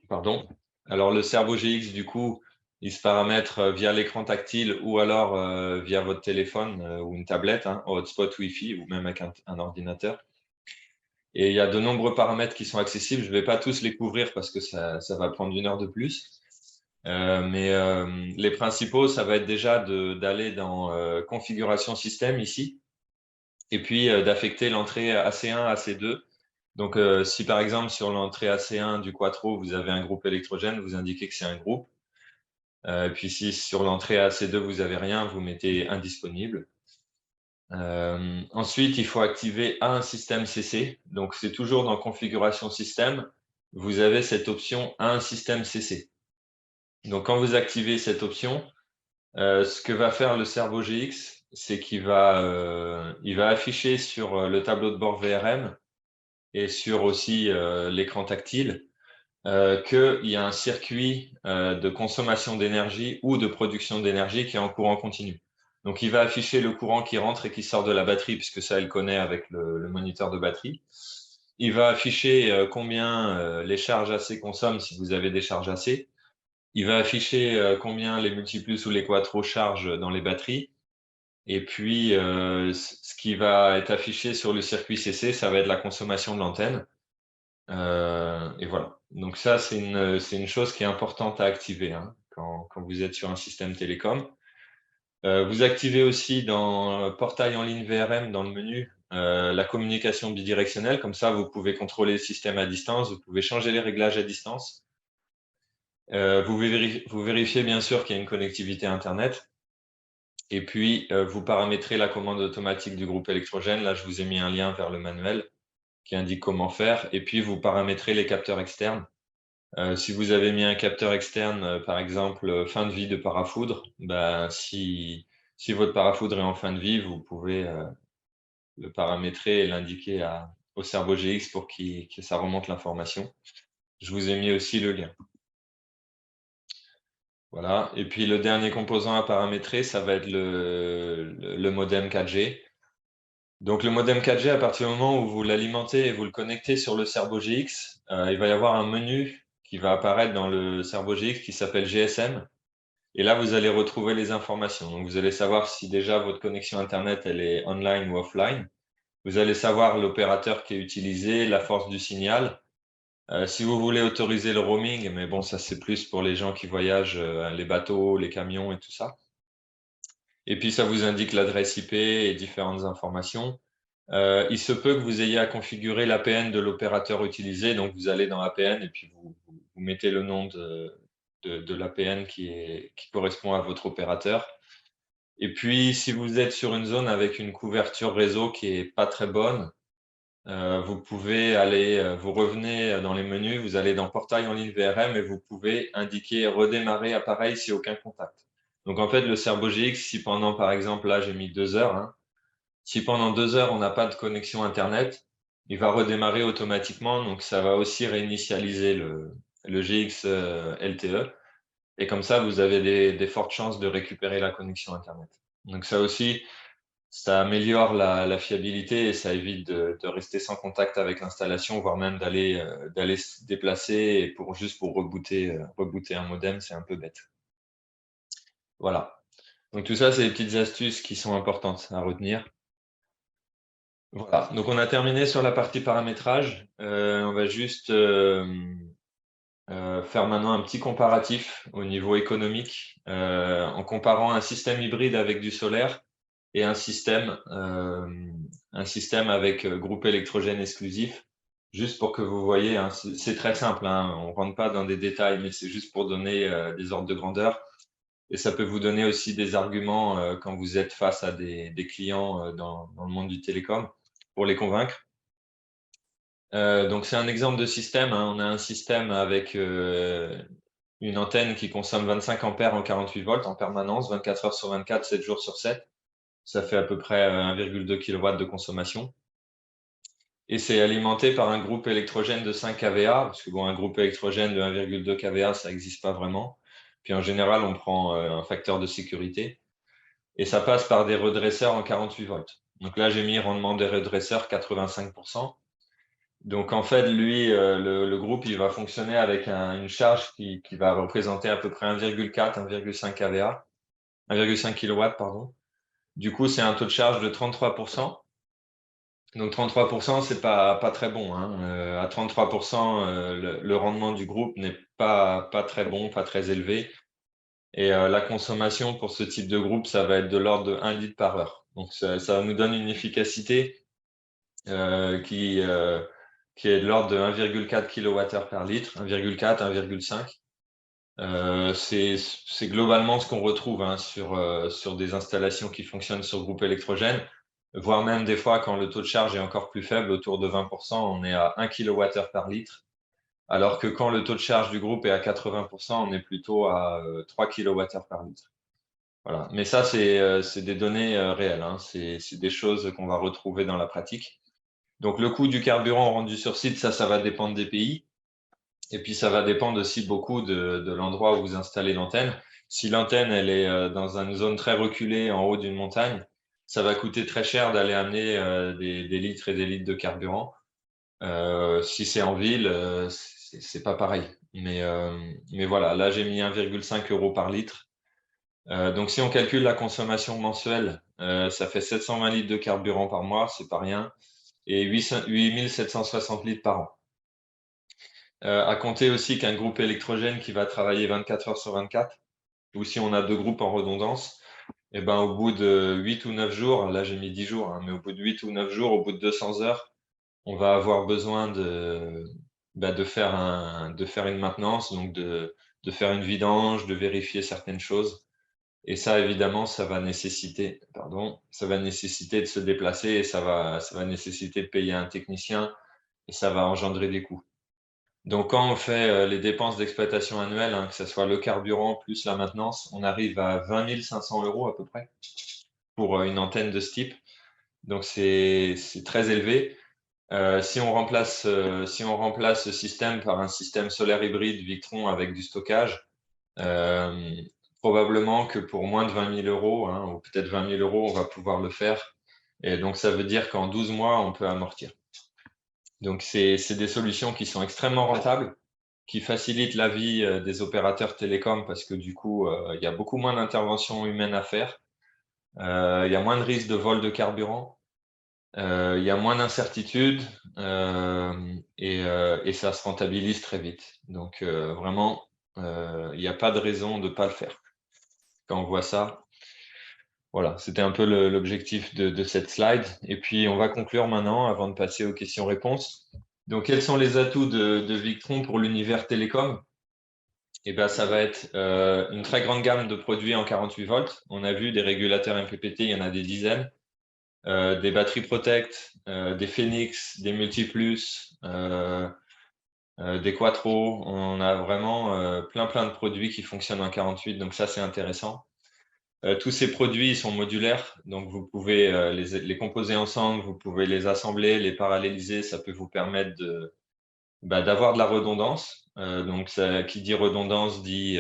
Pardon. Alors le Cerbo GX, du coup, il se paramètre via l'écran tactile ou alors via votre téléphone ou une tablette, hein, au hotspot Wi-Fi ou même avec un ordinateur. Et il y a de nombreux paramètres qui sont accessibles. Je ne vais pas tous les couvrir parce que ça va prendre 1 heure de plus. Mais les principaux, ça va être déjà d'aller dans configuration système ici et puis d'affecter l'entrée AC1, AC2. Donc, si par exemple sur l'entrée AC1 du Quattro, vous avez un groupe électrogène, vous indiquez que c'est un groupe. Et puis si sur l'entrée AC2, vous n'avez rien, vous mettez indisponible. Ensuite, il faut activer un système CC. Donc, c'est toujours dans configuration système. Vous avez cette option un système CC. Donc, quand vous activez cette option, ce que va faire le Cerbo GX, c'est qu'il va afficher sur le tableau de bord VRM et sur aussi l'écran tactile qu'il y a un circuit de consommation d'énergie ou de production d'énergie qui est en courant continu. Donc, il va afficher le courant qui rentre et qui sort de la batterie, puisque ça, il connaît avec le moniteur de batterie. Il va afficher combien les charges AC consomment si vous avez des charges AC. Il va afficher combien les multiplus ou les quattro chargent dans les batteries. Et puis, ce qui va être affiché sur le circuit CC, ça va être la consommation de l'antenne. Et voilà. Donc ça, c'est une chose qui est importante à activer hein, quand vous êtes sur un système télécom. Vous activez aussi dans portail en ligne VRM, dans le menu, la communication bidirectionnelle. Comme ça, vous pouvez contrôler le système à distance, vous pouvez changer les réglages à distance. Vous vérifiez bien sûr qu'il y a une connectivité Internet. Et puis, vous paramétrez la commande automatique du groupe électrogène. Là, je vous ai mis un lien vers le manuel qui indique comment faire. Et puis, vous paramétrez les capteurs externes. Si vous avez mis un capteur externe, par exemple, fin de vie de parafoudre, bah, si votre parafoudre est en fin de vie, vous pouvez le paramétrer et l'indiquer au Cerbo GX pour que ça remonte l'information. Je vous ai mis aussi le lien. Voilà. Et puis le dernier composant à paramétrer, ça va être le modem 4G. Donc le modem 4G, à partir du moment où vous l'alimentez et vous le connectez sur le Cerbo GX, il va y avoir un menu qui va apparaître dans le Cerbo GX qui s'appelle GSM. Et là, vous allez retrouver les informations. Donc, vous allez savoir si déjà votre connexion Internet, elle est online ou offline. Vous allez savoir l'opérateur qui est utilisé, la force du signal. Si vous voulez autoriser le roaming, mais bon, ça c'est plus pour les gens qui voyagent, les bateaux, les camions et tout ça. Et puis, ça vous indique l'adresse IP et différentes informations. Il se peut que vous ayez à configurer l'APN de l'opérateur utilisé. Donc, vous allez dans APN et puis vous mettez le nom de l'APN qui correspond à votre opérateur. Et puis, si vous êtes sur une zone avec une couverture réseau qui est pas très bonne, vous pouvez aller, vous revenez dans les menus, vous allez dans Portail en ligne VRM et vous pouvez indiquer redémarrer appareil si aucun contact. Donc, en fait, le Cerbo GX, si pendant, par exemple, là, j'ai mis 2 heures, hein, si pendant 2 heures, on n'a pas de connexion Internet, il va redémarrer automatiquement. Donc, ça va aussi réinitialiser le GX LTE. Et comme ça, vous avez des fortes chances de récupérer la connexion Internet. Donc ça aussi, ça améliore la fiabilité et ça évite de rester sans contact avec l'installation, voire même d'aller se déplacer juste pour rebooter un modem, c'est un peu bête. Voilà. Donc tout ça, c'est des petites astuces qui sont importantes à retenir. Voilà. Donc on a terminé sur la partie paramétrage. On va juste faire maintenant un petit comparatif au niveau économique en comparant un système hybride avec du solaire et un système avec groupe électrogène exclusif, juste pour que vous voyez, hein, c'est très simple, hein, on ne rentre pas dans des détails, mais c'est juste pour donner des ordres de grandeur. Et ça peut vous donner aussi des arguments quand vous êtes face à des clients dans le monde du télécom, pour les convaincre. Donc, c'est un exemple de système, hein. On a un système avec une antenne qui consomme 25 ampères en 48 volts en permanence, 24 heures sur 24, 7 jours sur 7. Ça fait à peu près 1,2 kW de consommation. Et c'est alimenté par un groupe électrogène de 5 kVA, parce que bon, un groupe électrogène de 1,2 kVA, ça n'existe pas vraiment. Puis en général, on prend un facteur de sécurité. Et ça passe par des redresseurs en 48 volts. Donc là, j'ai mis rendement des redresseurs 85%. Donc en fait, lui, le groupe, il va fonctionner avec une charge qui va représenter à peu près 1,4, 1,5 kVA, 1,5 kW, pardon. Du coup, c'est un taux de charge de 33%. Donc 33%, c'est pas très bon, hein. À 33%, le rendement du groupe n'est pas très bon, pas très élevé. Et la consommation pour ce type de groupe, ça va être de l'ordre de 1 litre par heure. Donc ça nous donne une efficacité qui est de l'ordre de 1,4 kWh par litre, 1,4, 1,5. C'est globalement ce qu'on retrouve, hein, sur des installations qui fonctionnent sur groupe électrogène, voire même des fois quand le taux de charge est encore plus faible, autour de 20%, on est à 1 kWh par litre, alors que quand le taux de charge du groupe est à 80%, on est plutôt à 3 kWh par litre. Voilà. Mais ça, c'est des données réelles, hein. C'est des choses qu'on va retrouver dans la pratique. Donc le coût du carburant rendu sur site, ça va dépendre des pays. Et puis ça va dépendre aussi beaucoup de l'endroit où vous installez l'antenne. Si l'antenne elle est dans une zone très reculée en haut d'une montagne, ça va coûter très cher d'aller amener des litres et des litres de carburant. Si c'est en ville, c'est pas pareil. Mais voilà, là j'ai mis 1,5 € par litre. Donc si on calcule la consommation mensuelle, ça fait 720 litres de carburant par mois, c'est pas rien, et 8760 litres par an. À compter aussi qu'un groupe électrogène qui va travailler 24 heures sur 24, ou si on a deux groupes en redondance, et ben, au bout de 8 ou 9 jours, là j'ai mis 10 jours, hein, mais au bout de 8 ou 9 jours, au bout de 200 heures, on va avoir besoin de faire une maintenance, donc de faire une vidange, de vérifier certaines choses. Et ça, évidemment, ça va nécessiter de se déplacer et ça va nécessiter de payer un technicien et ça va engendrer des coûts. Donc, quand on fait les dépenses d'exploitation annuelles, hein, que ce soit le carburant plus la maintenance, on arrive à 20 500 € à peu près pour une antenne de ce type. Donc, c'est très élevé. Si on remplace ce système par un système solaire hybride Victron avec du stockage, euh, probablement que pour moins de 20 000 €, hein, ou peut-être 20 000 €, on va pouvoir le faire. Et donc, ça veut dire qu'en 12 mois, on peut amortir. Donc, c'est des solutions qui sont extrêmement rentables, qui facilitent la vie des opérateurs télécoms parce que du coup, il y a beaucoup moins d'interventions humaines à faire. Il y a moins de risques de vol de carburant. Il y a moins d'incertitudes et ça se rentabilise très vite. Donc, vraiment, il n'y a pas de raison de ne pas le faire. Quand on voit ça, voilà, c'était un peu l'objectif de cette slide. Et puis, on va conclure maintenant avant de passer aux questions-réponses. Donc, quels sont les atouts de Victron pour l'univers télécom? Eh ben, ça va être une très grande gamme de produits en 48 volts. On a vu des régulateurs MPPT, il y en a des dizaines. Des batteries Protect, des Phoenix, des Multiplus, des Quattro. On a vraiment plein de produits qui fonctionnent en 48, donc ça c'est intéressant. Tous ces produits ils sont modulaires, donc vous pouvez les composer ensemble, vous pouvez les assembler, les paralléliser, ça peut vous permettre d'avoir de la redondance. Donc ça, qui dit redondance dit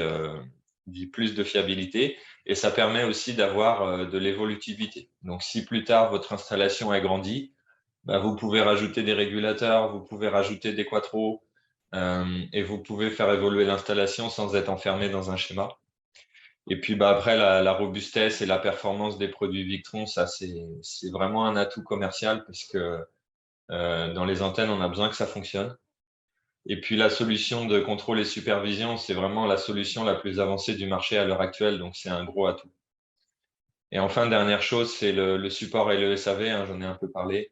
plus de fiabilité et ça permet aussi d'avoir de l'évolutivité. Donc si plus tard votre installation agrandit, vous pouvez rajouter des régulateurs, vous pouvez rajouter des quattros et vous pouvez faire évoluer l'installation sans être enfermé dans un schéma. Et puis après, la robustesse et la performance des produits Victron, ça c'est vraiment un atout commercial parce que dans les antennes, on a besoin que ça fonctionne. Et puis la solution de contrôle et supervision, c'est vraiment la solution la plus avancée du marché à l'heure actuelle, donc c'est un gros atout. Et enfin, dernière chose, c'est le support et le SAV, hein, j'en ai un peu parlé.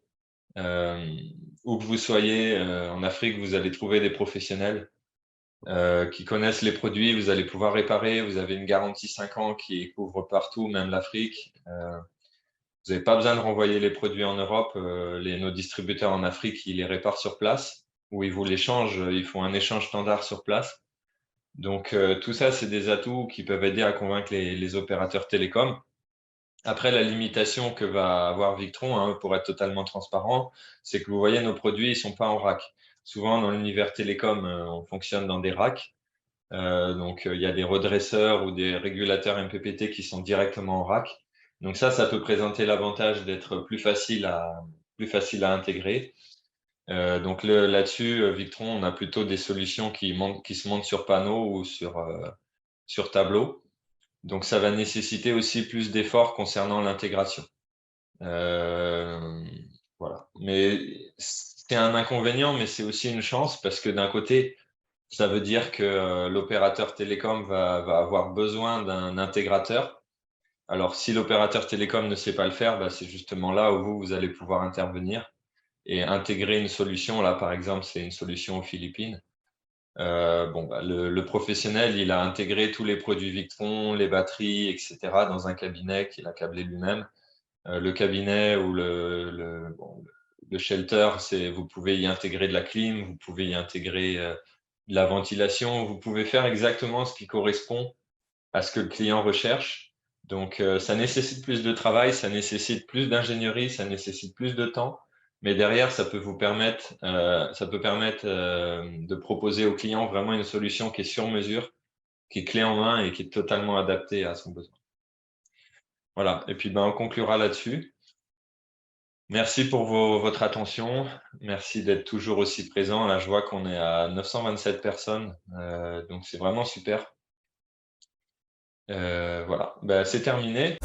Où que vous soyez en Afrique, vous allez trouver des professionnels qui connaissent les produits, vous allez pouvoir réparer, vous avez une garantie 5 ans qui couvre partout, même l'Afrique. Vous n'avez pas besoin de renvoyer les produits en Europe. Nos distributeurs en Afrique, ils les réparent sur place ou ils vous les changent. Ils font un échange standard sur place. Donc, tout ça, c'est des atouts qui peuvent aider à convaincre les opérateurs télécoms. Après, la limitation que va avoir Victron, hein, pour être totalement transparent, c'est que vous voyez, nos produits, ils sont pas en rack. Souvent, dans l'univers télécom, on fonctionne dans des racks. Donc, il y a des redresseurs ou des régulateurs MPPT qui sont directement en rack. Donc ça peut présenter l'avantage d'être plus facile à intégrer. Donc là-dessus, Victron, on a plutôt des solutions qui se montent sur panneau ou sur tableau. Donc ça va nécessiter aussi plus d'efforts concernant l'intégration. Voilà. Mais c'est un inconvénient, mais c'est aussi une chance parce que d'un côté, ça veut dire que l'opérateur télécom va avoir besoin d'un intégrateur. Alors, si l'opérateur télécom ne sait pas le faire, bah, c'est justement là où vous allez pouvoir intervenir et intégrer une solution. Là, par exemple, c'est une solution aux Philippines. Le professionnel, il a intégré tous les produits Victron, les batteries, etc., dans un cabinet qu'il a câblé lui-même. Le cabinet ou le shelter, vous pouvez y intégrer de la clim, vous pouvez y intégrer de la ventilation, vous pouvez faire exactement ce qui correspond à ce que le client recherche. Donc, ça nécessite plus de travail, ça nécessite plus d'ingénierie, ça nécessite plus de temps. Mais derrière, ça peut permettre de proposer au client vraiment une solution qui est sur mesure, qui est clé en main et qui est totalement adaptée à son besoin. Voilà. Et puis, on conclura là-dessus. Merci pour votre attention. Merci d'être toujours aussi présent. Là, je vois qu'on est à 927 personnes. Donc, c'est vraiment super. Voilà. C'est terminé.